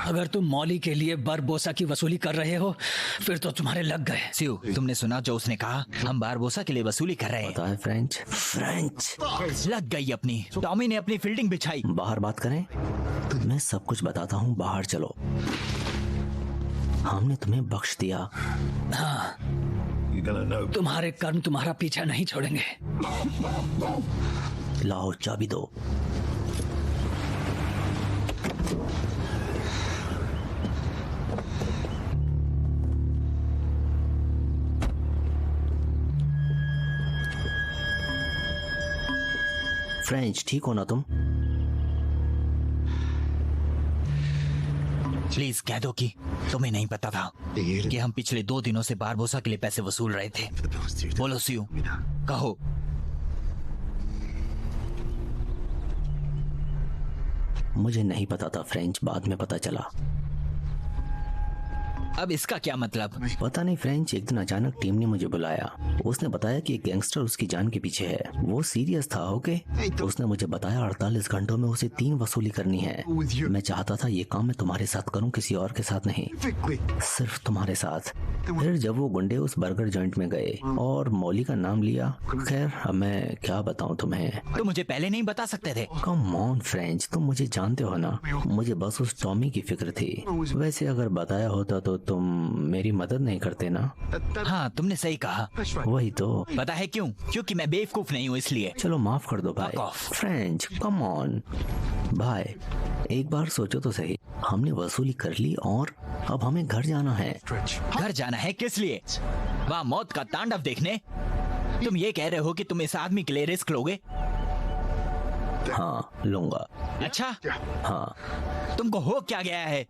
अगर तुम मॉली के लिए बारबोसा की वसूली कर रहे हो फिर तो तुम्हारे लग गए। सिउ, तुमने सुना जो उसने कहा? हम बारबोसा के लिए वसूली कर रहे हैं। पता है फ्रेंच? फ्रेंच लग गई अपनी। टॉमी ने अपनी फील्डिंग बिछाई। बाहर बात करें? मैं सब कुछ बताता हूँ, बाहर चलो। हमने तुम्हें बख्श दिया। हाँ, तुम्हारे कर्म तुम्हारा पीछा नहीं छोड़ेंगे। लाओ चाबी दो। फ्रेंच, ठीक हो ना तुम? प्लीज कह दो कि तुम्हें नहीं पता था कि हम पिछले 2 दिनों से बारबोसा के लिए पैसे वसूल रहे थे। बोलो सिउ, कहो। मुझे नहीं पता था फ्रेंच, बाद में पता चला। अब इसका क्या मतलब? पता नहीं फ्रेंच, एक दिन अचानक टीम ने मुझे बुलाया। उसने बताया कि एक गैंगस्टर उसकी जान के पीछे है। वो सीरियस था। ओके, उसने मुझे बताया 48 घंटों में उसे 3 वसूली करनी है। मैं चाहता था ये काम मैं तुम्हारे साथ करूं, किसी और के साथ नहीं, सिर्फ तुम्हारे साथ। फिर जब वो गुंडे उस बर्गर जॉइंट में गए और मौली का नाम लिया, खैर अब मैं क्या बताऊं तुम्हें। तो मुझे पहले नहीं बता सकते थे? कम ऑन फ्रेंच, तुम मुझे जानते हो ना, मुझे बस उस टॉमी की फिक्र थी। वैसे अगर बताया होता तो तुम मेरी मदद नहीं करते ना। हाँ, तुमने सही कहा। वही तो। पता है क्यों? क्योंकि मैं बेवकूफ नहीं हूँ इसलिए। चलो माफ कर दो भाई। फ्रेंच, कम ऑन भाई, एक बार सोचो तो सही। हमने वसूली कर ली और अब हमें घर जाना है। घर जाना है? किस लिए? वहाँ मौत का तांडव देखने? तुम ये कह रहे हो कि तुम इस आदमी के लिए रिस्क लोगे? हाँ लूंगा। अच्छा, हाँ। तुमको हो क्या गया है?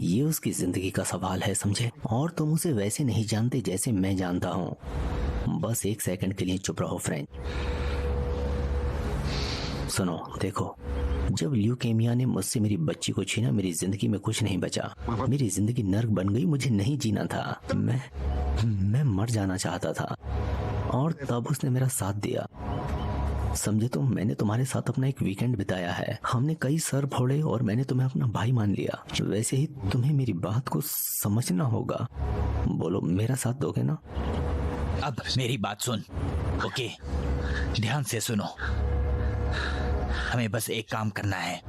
ये उसकी जिंदगी का सवाल है, समझे? और तुम उसे वैसे नहीं जानते जैसे मैं जानता हूँ। बस 1 सेकंड के लिए चुप रहो फ्रेंच। सुनो, देखो, जब ल्यूकेमिया ने मुझसे मेरी बच्ची को छीना, मेरी जिंदगी में कुछ नहीं बचा। मेरी जिंदगी नर्क बन गई। मुझे नहीं जीना था। मैं मर जाना चाहता था और तब उसने मेरा साथ दिया। समझे तुम? मैंने तुम्हारे साथ अपना एक वीकेंड बिताया है। हमने कई सर फोड़े और मैंने तुम्हें अपना भाई मान लिया। वैसे ही तुम्हें मेरी बात को समझना होगा। बोलो, मेरा साथ दोगे ना? अब मेरी बात सुन, ओके? ध्यान से सुनो। हमें बस एक काम करना है,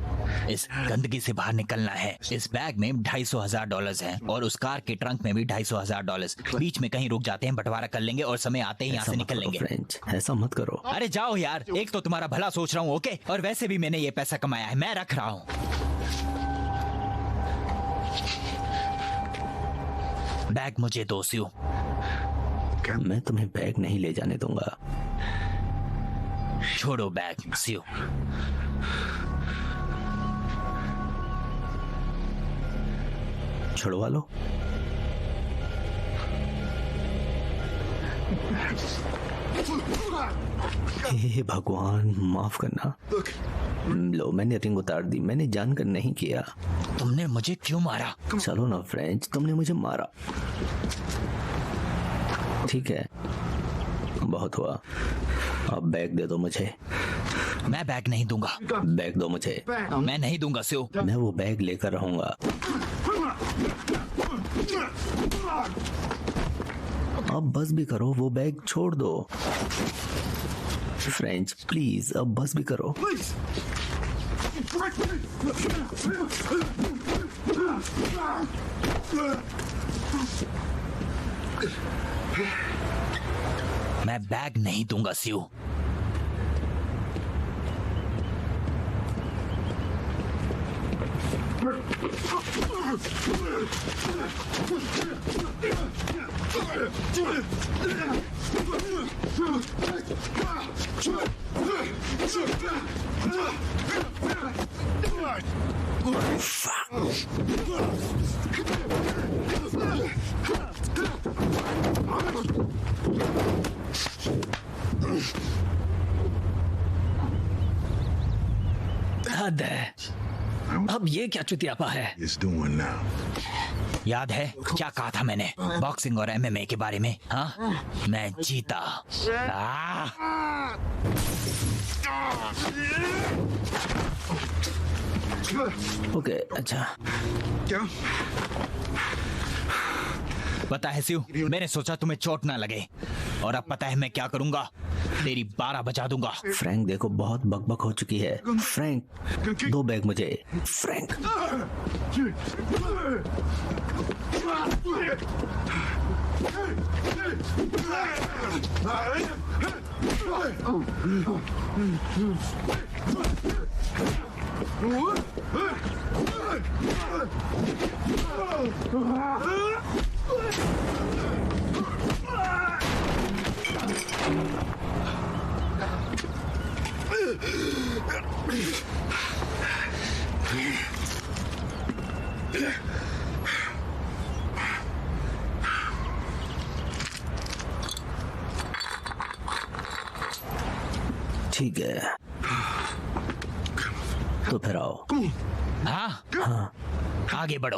इस गंदगी से बाहर निकलना है। इस बैग में $250,000 हैं और उस कार के ट्रंक में भी $250,000। बीच में कहीं रुक जाते हैं, बंटवारा कर लेंगे और समय आते ही यहाँ से निकल लेंगे। फ्रेंच, ऐसा मत करो। अरे जाओ यार, एक तो तुम्हारा भला सोच रहा हूँ, ओके? और वैसे भी मैंने ये पैसा कमाया है, मैं रख रहा हूँ। बैग मुझे दो सिउ। मैं तुम्हें बैग नहीं ले जाने दूंगा। छोड़ो बैग सिउ। छुड़वा लो। हे भगवान, माफ करना। लो, मैंने रिंग उतार दी। मैंने जानकर नहीं किया। तुमने मुझे क्यों मारा? चलो ना फ्रेंच, तुमने मुझे मारा। ठीक है, बहुत हुआ। अब बैग दे दो मुझे। मैं बैग नहीं दूंगा। बैग दो मुझे। मैं नहीं दूंगा स्यू। मैं वो बैग लेकर रहूंगा। अब बस भी करो, वो बैग छोड़ दो। फ्रेंच प्लीज, अब बस भी करो। मैं बैग नहीं दूंगा स्यू। हद है। अब ये क्या चुतियापा है? याद है क्या कहा था मैंने बॉक्सिंग और MMA के बारे में? हाँ, मैं जीता। ओके, अच्छा। पता है स्यू, मैंने सोचा तुम्हें चोट ना लगे, और अब पता है मैं क्या करूंगा? तेरी 12 बजा दूंगा। फ्रैंक देखो, बहुत बकबक हो चुकी है। फ्रैंक, 2 बैग मुझे। फ्रैंक। ठीक है, तो फिर आओ। हाँ, आगे बढ़ो।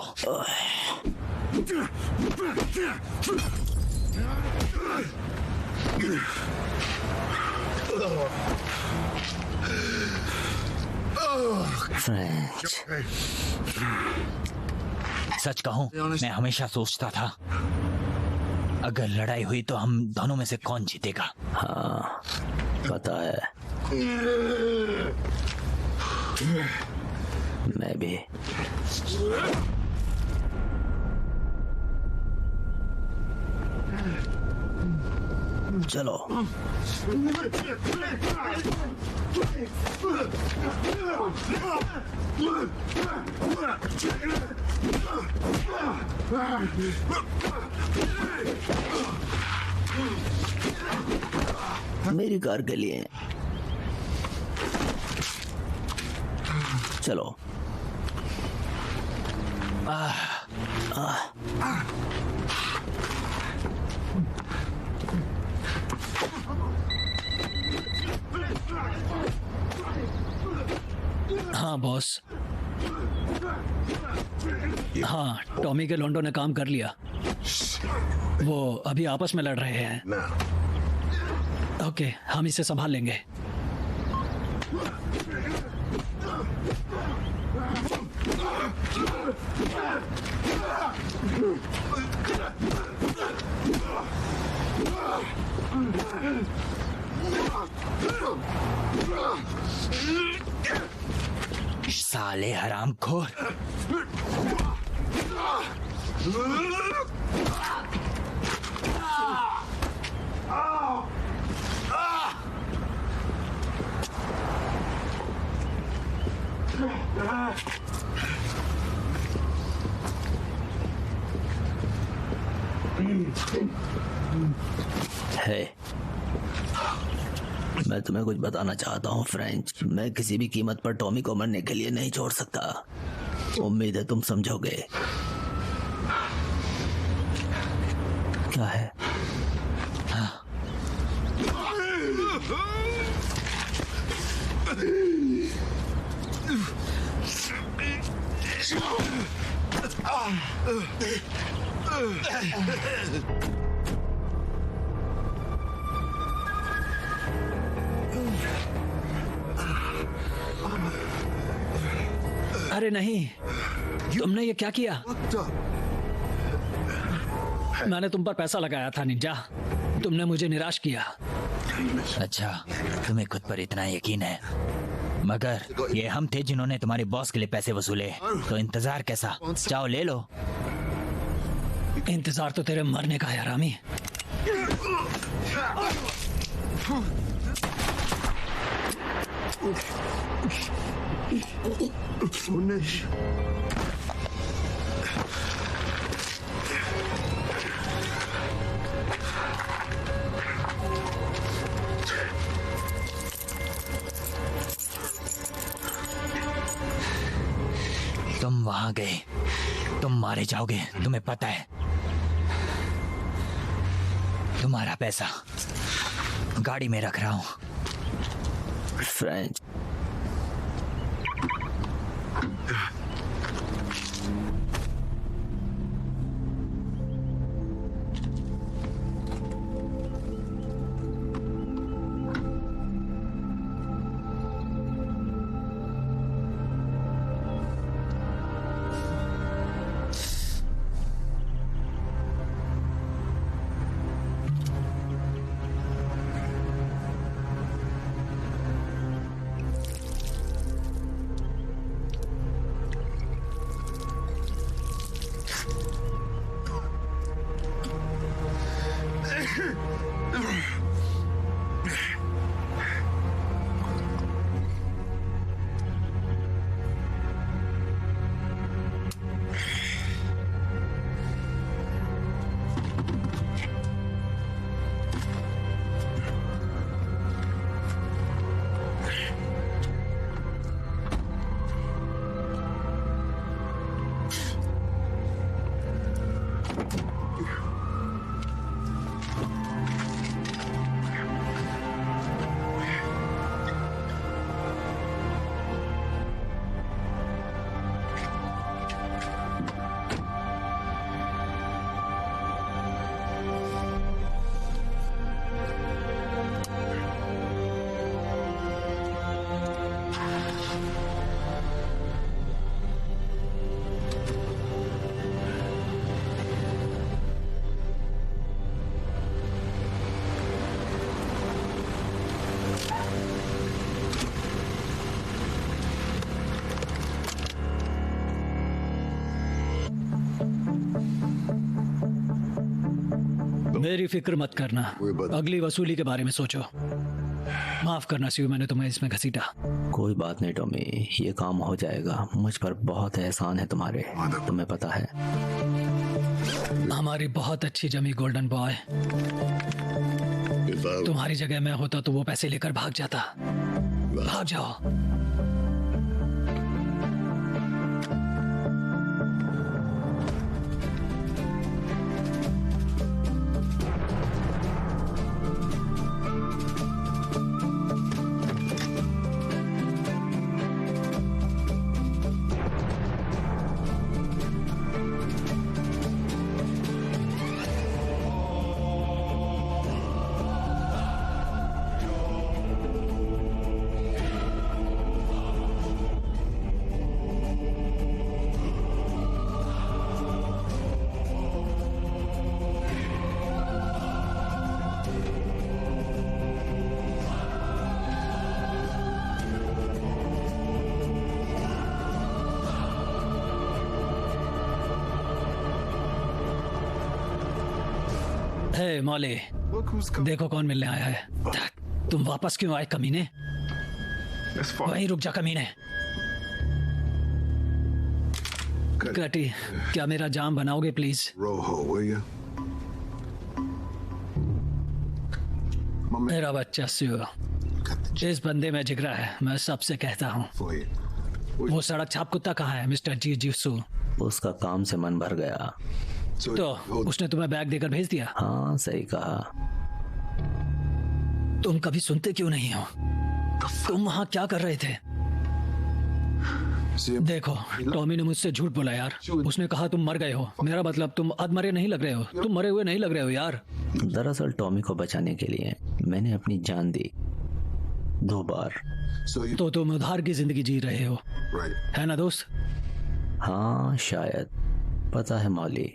फ्रेंच, सच कहूं, मैं हमेशा सोचता था अगर लड़ाई हुई तो हम दोनों में से कौन जीतेगा। हाँ, पता है। मैं भी। चलो। मेरी कार के लिए। चलो। हाँ बॉस। हाँ, टॉमी के लोंडो ने काम कर लिया। वो अभी आपस में लड़ रहे हैं। ओके, हम इसे संभाल लेंगे। साले हरामखोर। है, मैं तुम्हें कुछ बताना चाहता हूँ फ्रेंच। मैं किसी भी कीमत पर टॉमी को मरने के लिए नहीं छोड़ सकता। उम्मीद है तुम समझोगे। क्या है? हाँ। अरे नहीं, तुमने ये क्या किया? मैंने तुम पर पैसा लगाया था निंजा, तुमने मुझे निराश किया। अच्छा, तुम्हें खुद पर इतना यकीन है, मगर ये हम थे जिन्होंने तुम्हारे बॉस के लिए पैसे वसूले, तो इंतजार कैसा? जाओ ले लो। इंतजार तो तेरे मरने का है हरामी। तुम वहां गए, तुम मारे जाओगे, तुम्हें पता है। तुम्हारा पैसा गाड़ी में रख रहा हूं। फ्रेंच। मेरी फिक्र मत करना, अगली वसूली के बारे में सोचो। माफ करना सीयू, मैंने तुम्हें इसमें घसीटा। कोई बात नहीं टॉमी, ये काम हो जाएगा। मुझ पर बहुत एहसान है तुम्हारे, तुम्हें पता है। हमारी बहुत अच्छी जमी गोल्डन बॉय। तुम्हारी जगह मैं होता तो वो पैसे लेकर भाग जाता। भाग जाओ। हे मौली, देखो कौन मिलने आया है। तुम वापस क्यों आए कमीने? वहीं रुक जा कमीने। कटी, क्या मेरा जाम बनाओगे प्लीज? मेरा बच्चा सियो, इस बंदे में जिगरा है, मैं सबसे कहता हूँ। वो सड़क छाप कुत्ता कहाँ है मिस्टर जी जीसू? उसका काम से मन भर गया तो उसने तुम्हें बैग देकर भेज दिया? हाँ सही कहा। तुम कभी सुनते क्यों नहीं हो? तुम वहां क्या कर रहे थे? देखो, टॉमी ने मुझसे झूठ बोला यार। उसने कहा तुम मर गए हो। मेरा मतलब तुम अधमरे नहीं लग रहे हो, तुम मरे हुए नहीं लग रहे हो यार। दरअसल टॉमी को बचाने के लिए मैंने अपनी जान दी। 2 बार। तो तुम उधार की जिंदगी जी रहे हो, है ना दोस्त? हाँ शायद। पता है मौली,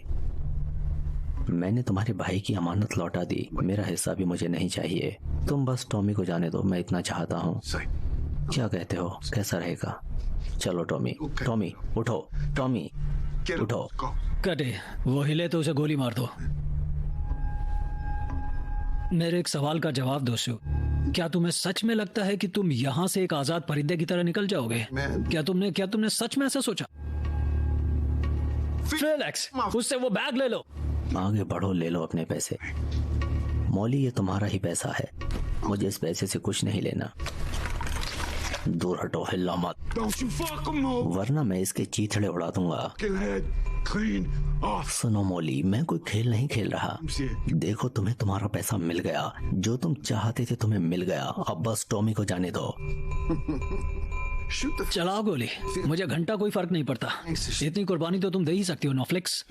मैंने तुम्हारे भाई की अमानत लौटा दी। मेरा हिस्सा भी मुझे नहीं चाहिए। तुम बस टॉमी को जाने दो, मैं इतना चाहता हूँ। क्या कहते हो, कैसा रहेगा? चलो टॉमी, टॉमी उठो, टॉमी उठो। कटे, वो हिले तो उसे गोली मार दो। मेरे एक सवाल का जवाब दो शू, क्या तुम्हें सच में लगता है कि तुम यहाँ से एक आजाद परिंदे की तरह निकल जाओगे? क्या तुमने सच में ऐसा सोचा? फेलिक्स, उससे वो बैग ले लो। आगे बढ़ो, ले लो अपने पैसे। मौली, ये तुम्हारा ही पैसा है, मुझे इस पैसे से कुछ नहीं लेना। दूर हटो, हिल्ला मत, वरना मैं इसके चीथड़े उड़ा दूंगा। सुनो मौली, मैं कोई खेल नहीं खेल रहा। देखो, तुम्हें तुम्हारा पैसा मिल गया, जो तुम चाहते थे तुम्हें मिल गया। अब बस टॉमी को जाने दो। चलाओ गोली, मुझे घंटा कोई फर्क नहीं पड़ता। इतनी कुर्बानी तो तुम दे ही सकती हो नॉफ्लिक्स।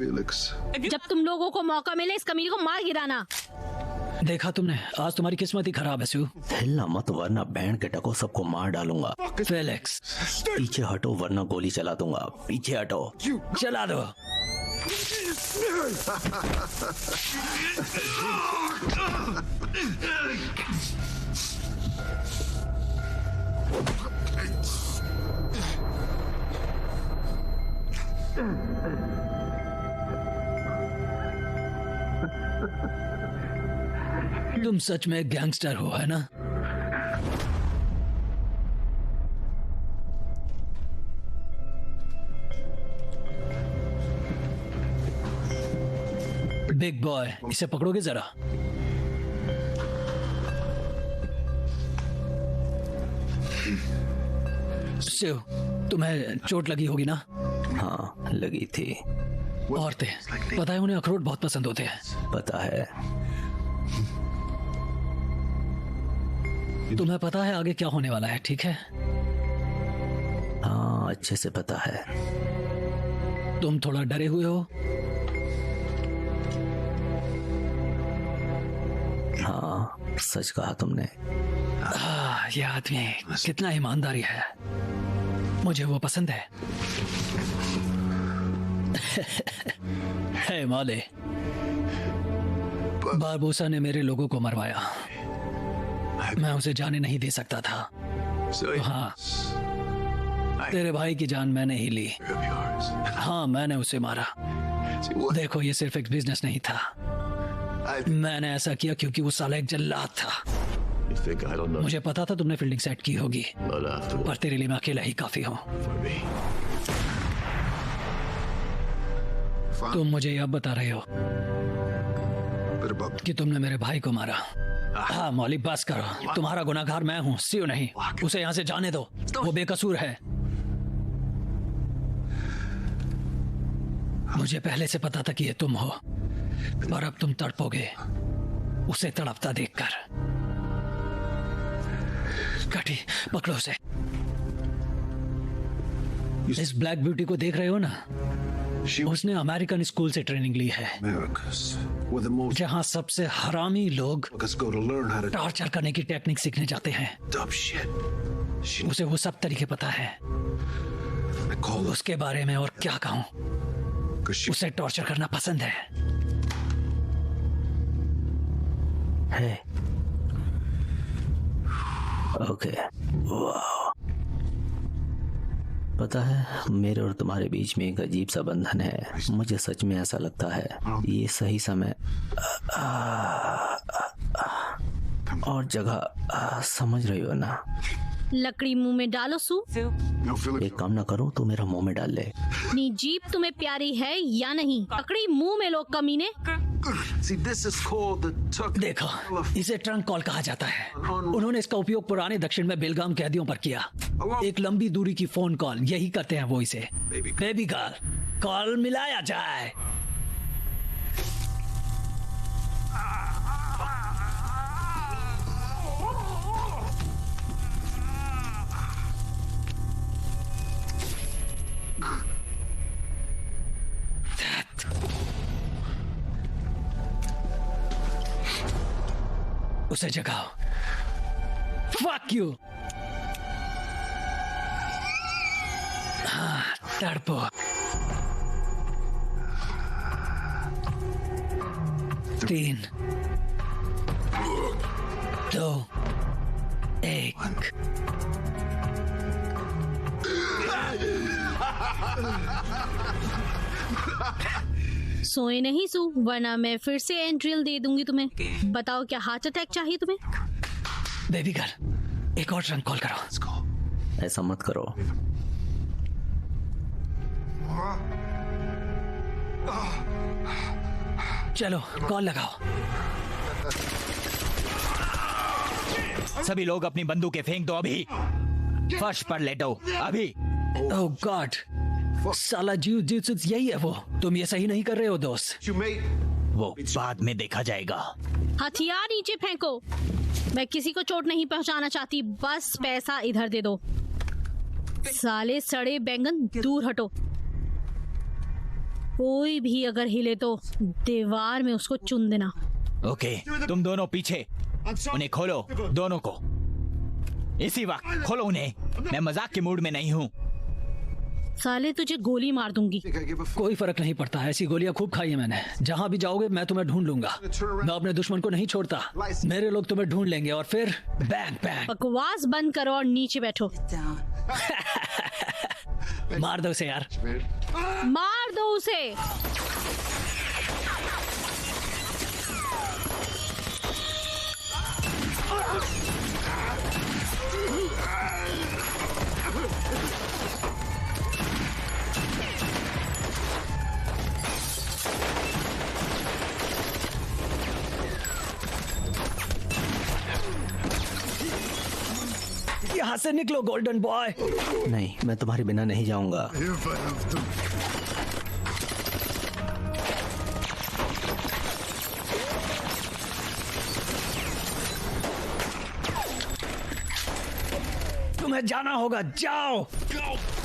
जब तुम लोगों को मौका मिले इस कमीने को मार गिराना। देखा तुमने, आज तुम्हारी किस्मत ही खराब है सू। हिलना मत, वरना बैंड के टको सबको मार डालूंगा। फेलिक्स, पीछे हटो वरना गोली चला दूंगा। पीछे हटो। चला दो। तुम सच में गैंगस्टर हो, है ना? बिग बॉय, इसे पकड़ोगे जरा? शिव, तुम्हें चोट लगी होगी ना? हाँ लगी थी। औरतें, पता है उन्हें अखरोट बहुत पसंद होते हैं। पता है। तुम्हें पता है आगे क्या होने वाला है, ठीक है? हाँ अच्छे से पता है। तुम थोड़ा डरे हुए हो? हाँ सच कहा तुमने। ये आदमी कितना ईमानदारी है, मुझे वो पसंद है। हे मौले, बारबोसा ने मेरे लोगों को मरवाया, मैं उसे जाने नहीं दे सकता था। हाँ, तेरे भाई की जान मैंने ही ली। हाँ, मैंने उसे मारा। देखो, ये सिर्फ एक बिजनेस नहीं था, मैंने ऐसा किया क्योंकि वो साला एक जल्लाद था। मुझे पता था तुमने फील्डिंग सेट की होगी, पर तेरे लिए मैं अकेला ही काफी हूँ। तुम मुझे अब बता रहे हो कि तुमने मेरे भाई को मारा। हाँ मौली, बस करो, तुम्हारा गुनाहगार मैं हूँ, सीओ नहीं। उसे यहाँ से जाने दो, वो बेकसूर है। मुझे पहले से पता था कि ये तुम हो, पर अब तुम तड़पोगे उसे तड़पता देखकर। कटी, पकड़ो उसे। इस ब्लैक ब्यूटी को देख रहे हो ना? उसने अमेरिकन स्कूल से ट्रेनिंग ली है, जहां सबसे हरामी लोग टॉर्चर करने की टेक्निक सीखने जाते हैं। उसे वो सब तरीके पता है। उसके बारे में और क्या कहूं? उसे टॉर्चर करना पसंद है। ओके, वाह। पता है, मेरे और तुम्हारे बीच में एक अजीब सा बंधन है। मुझे सच में ऐसा लगता है ये सही समय और जगह समझ रही हो ना? लकड़ी मुंह में डालो सू। एक काम ना करो तो मेरा मुंह में डाल ले। अपनी जीप तुम्हें प्यारी है या नहीं? लकड़ी मुंह में लो कमीने। देखो, इसे ट्रंक कॉल कहा जाता है। उन्होंने इसका उपयोग पुराने दक्षिण में बेलगाम कैदियों पर किया। एक लंबी दूरी की फोन कॉल, यही करते हैं वो इसे। बेबी गर्ल, कॉल मिलाया जाए। उसे जगाओ। Fuck you! तड़पो। 3, 2, 1। सोए नहीं सू, वरना मैं फिर से एंट्रियल दे दूंगी तुम्हें। बताओ क्या हार्ट अटैक चाहिए तुम्हें? बेबी गर्ल, एक और ट्रंक कॉल करो। ऐसा मत करो। चलो कॉल लगाओ। सभी लोग अपनी बंदूकें फेंक दो अभी। फर्श पर लेटो अभी। ओह गॉड, साला जिu-jitsu यही है वो। तुम ये सही नहीं कर रहे हो दोस्त। वो बाद में देखा जाएगा। हथियार नीचे फेंको। मैं किसी को चोट नहीं पहुंचाना चाहती, बस पैसा इधर दे दो। साले सड़े बैंगन, दूर हटो। कोई भी अगर हिले तो दीवार में उसको चुन देना। ओके, तुम दोनों पीछे। उन्हें खोलो, दोनों को। इसी वक्त खोलो उन्हें। मैं मजाक के मूड में नहीं हूँ। साले तुझे गोली मार दूंगी। कोई फर्क नहीं पड़ता, ऐसी गोलियां खूब खाई है मैंने। जहाँ भी जाओगे मैं तुम्हें ढूंढ लूंगा। मैं अपने दुश्मन को नहीं छोड़ता। मेरे लोग तुम्हें ढूंढ लेंगे और फिर बैंग बैंग। बकवास बंद करो और नीचे बैठो। मार दो उसे यार। मार दो उसे। यहाँ से निकलो गोल्डन बॉय। नहीं, मैं तुम्हारे बिना नहीं जाऊंगा। तुम्हें जाना होगा, जाओ।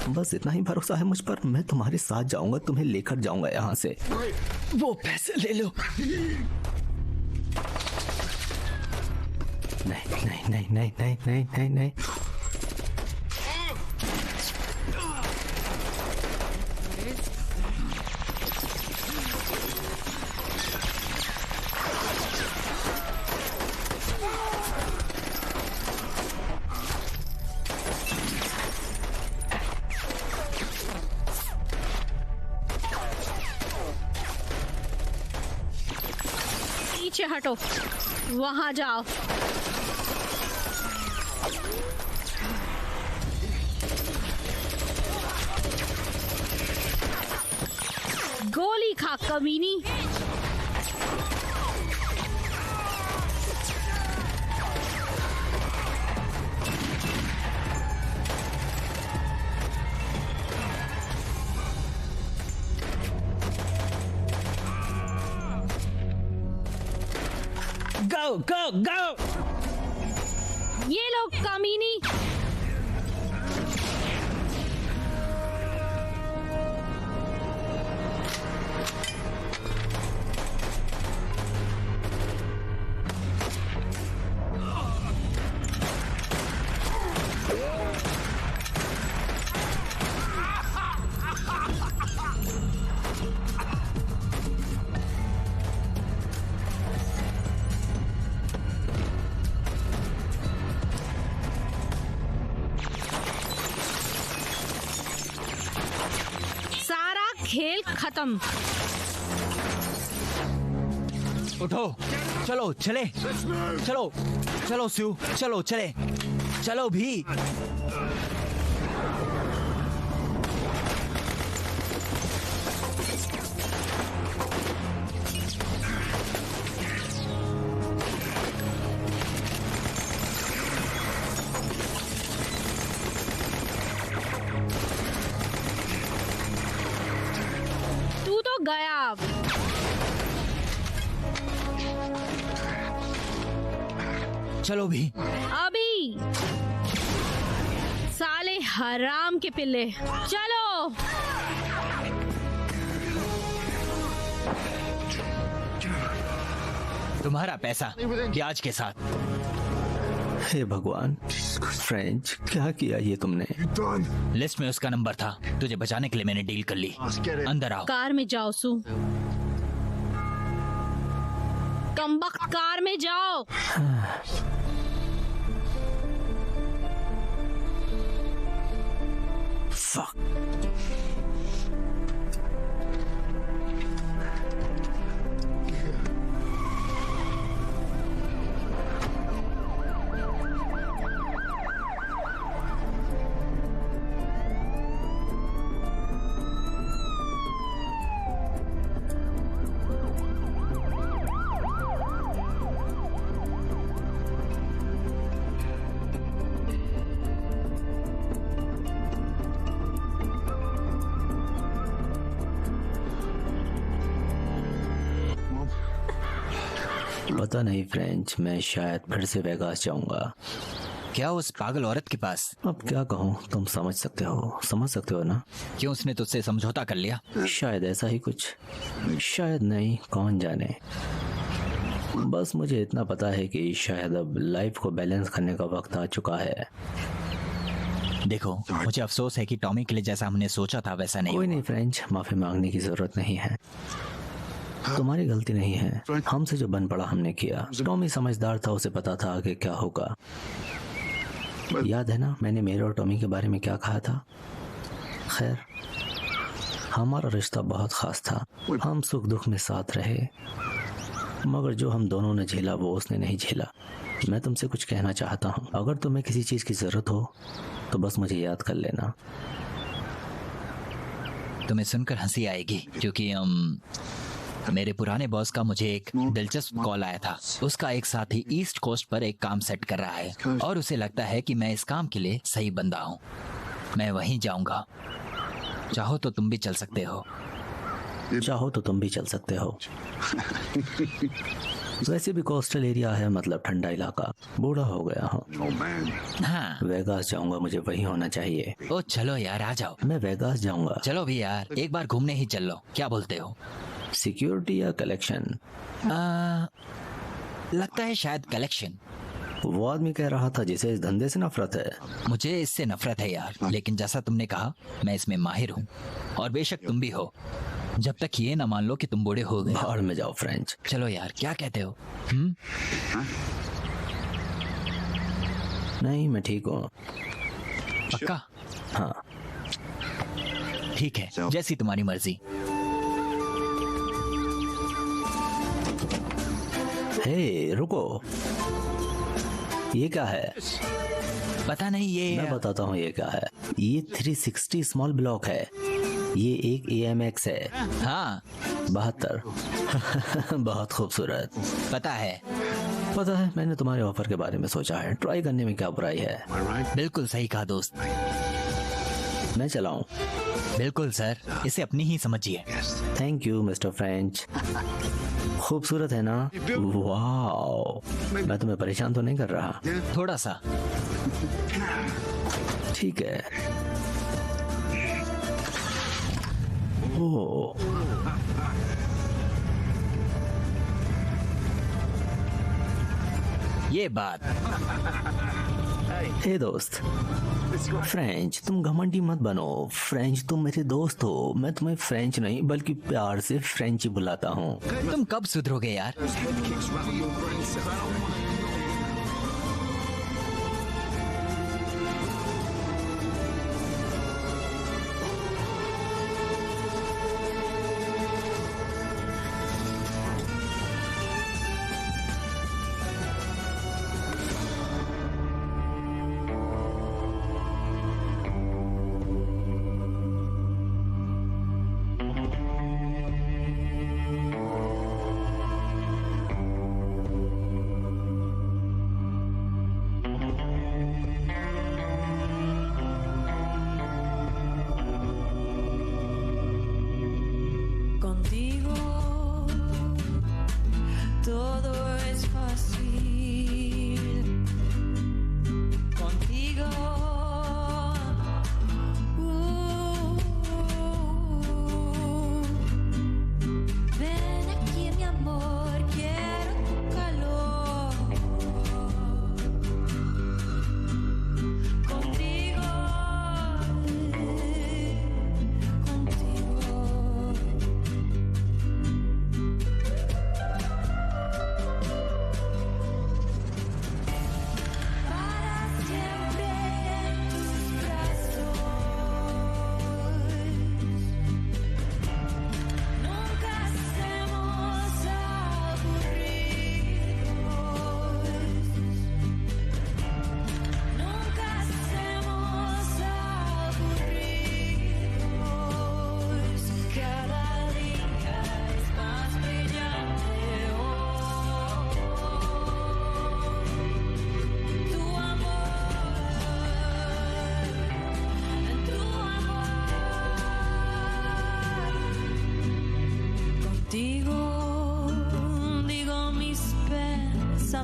बस इतना ही भरोसा है मुझ पर। मैं तुम्हारे साथ जाऊंगा, तुम्हें लेकर जाऊंगा यहाँ से। वो पैसे ले लो। नहीं नहीं नहीं नहीं नहीं नहीं नहीं नहीं। पीछे हटो, वहां जाओ। गोली खा कमीनी। गो गो गो। ये लोग कमीनी। खेल खत्म। उठो, चलो चले, चलो चलो स्यू, चलो चले, चलो भी। तू तो गया अब। चलो भी। अभी साले हराम के पिल्ले, चलो। तुम्हारा पैसा ब्याज के साथ। हे भगवान, फ्रेंच, क्या किया ये तुमने? लिस्ट में उसका नंबर था, तुझे बचाने के लिए मैंने डील कर ली। अंदर आओ। कार में जाओ सू। कमबख्त, कार में जाओ। Fuck. पता नहीं फ्रेंच, मैं शायद फिर से वेगास जाऊंगा। क्या उस पागल औरत के पास? अब क्या कहूँ, तुम समझ सकते हो ना? क्यों उसने तुझसे समझौता कर लिया? शायद ऐसा ही कुछ, शायद नहीं, कौन जाने। बस मुझे इतना पता है कि शायद अब लाइफ को बैलेंस करने का वक्त आ चुका है। देखो, मुझे अफसोस है कि टॉमी के लिए जैसा हमने सोचा था वैसा नहीं कोई हुआ। नहीं फ्रेंच, माफी मांगने की जरूरत नहीं है। तुम्हारी गलती नहीं है, हमसे जो बन पड़ा हमने किया। टॉमी समझदार था, उसे पता था आगे क्या होगा। याद है ना मैंने मेरे और टॉमी के बारे में क्या कहा था? खैर, हमारा रिश्ता बहुत खास था, हम सुख दुख में साथ रहे, मगर जो हम दोनों ने झेला वो उसने नहीं झेला। मैं तुमसे कुछ कहना चाहता हूँ, अगर तुम्हें किसी चीज की जरूरत हो तो बस मुझे याद कर लेना। तुम्हें सुनकर हंसी आएगी, क्योंकि मेरे पुराने बॉस का मुझे एक दिलचस्प कॉल आया था। उसका एक साथी ईस्ट कोस्ट पर एक काम सेट कर रहा है और उसे लगता है कि मैं इस काम के लिए सही बंदा हूँ। मैं वहीं जाऊंगा। चाहो तो तुम भी चल सकते हो। चाहो तो तुम भी चल सकते हो। वैसे भी कोस्टल एरिया है, मतलब ठंडा इलाका। बूढ़ा हो गया हूँ। हाँ, वेगास जाऊंगा, मुझे वही होना चाहिए। ओ चलो यार, आ जाओ। मैं वेगास जाऊंगा। चलो भी यार, एक बार घूमने ही चल लो, क्या बोलते हो? सिक्योरिटी या कलेक्शन? लगता है शायद कलेक्शन। वो आदमी कह रहा था जिसे इस धंधे से नफरत है। मुझे इससे नफरत है यार, लेकिन जैसा तुमने कहा मैं इसमें माहिर हूँ, और बेशक तुम भी हो, जब तक ये ना मान लो कि तुम बूढ़े हो गए। बाहर में जाओ फ्रेंच। चलो यार, क्या कहते हो? नहीं, मैं ठीक हूँ। पक्का? हाँ। ठीक है, जैसी तुम्हारी मर्जी। हे रुको, ये क्या है? पता नहीं, ये मैं बताता हूँ ये क्या है। ये 360 स्मॉल ब्लॉक है। ये एक AMX है। हाँ 72। बहुत खूबसूरत। पता है, मैंने तुम्हारे ऑफर के बारे में सोचा है, ट्राई करने में क्या बुराई है। बिल्कुल सही कहा दोस्त। मैं चलाऊं? बिल्कुल सर, इसे अपनी ही समझिए। Thank you mister French. खूबसूरत है ना? वाओ, मैं तुम्हें परेशान तो नहीं कर रहा? थोड़ा सा। ठीक है। ओह, ये बात। हे दोस्त फ्रेंच, तुम घमंडी मत बनो। फ्रेंच, तुम मेरे दोस्त हो। मैं तुम्हें फ्रेंच नहीं बल्कि प्यार से फ्रेंच बुलाता हूँ। तुम कब सुधरोगे यार?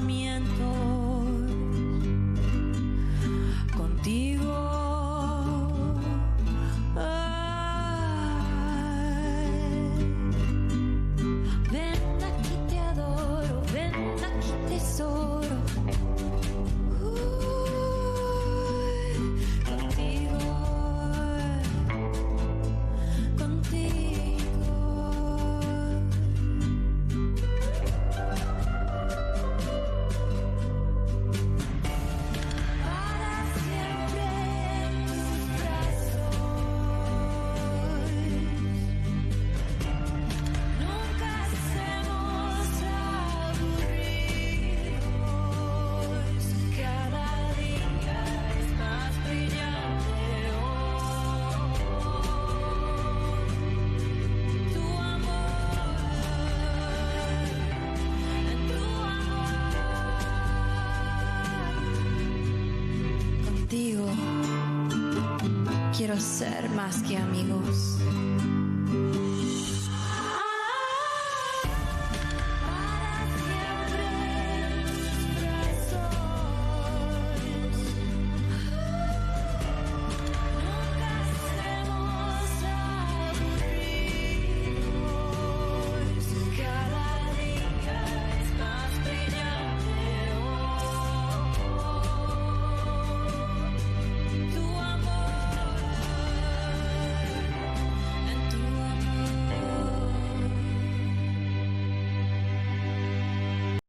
pensamientos contigo. Ven aquí, te adoro, ven aquí, tesoro. Contigo, contigo. Para siempre en tus brazos. Nunca hacemos aburridos. Cada día es más brillante hoy. Tu amor, en tu amor. Contigo quiero ser más que amigos.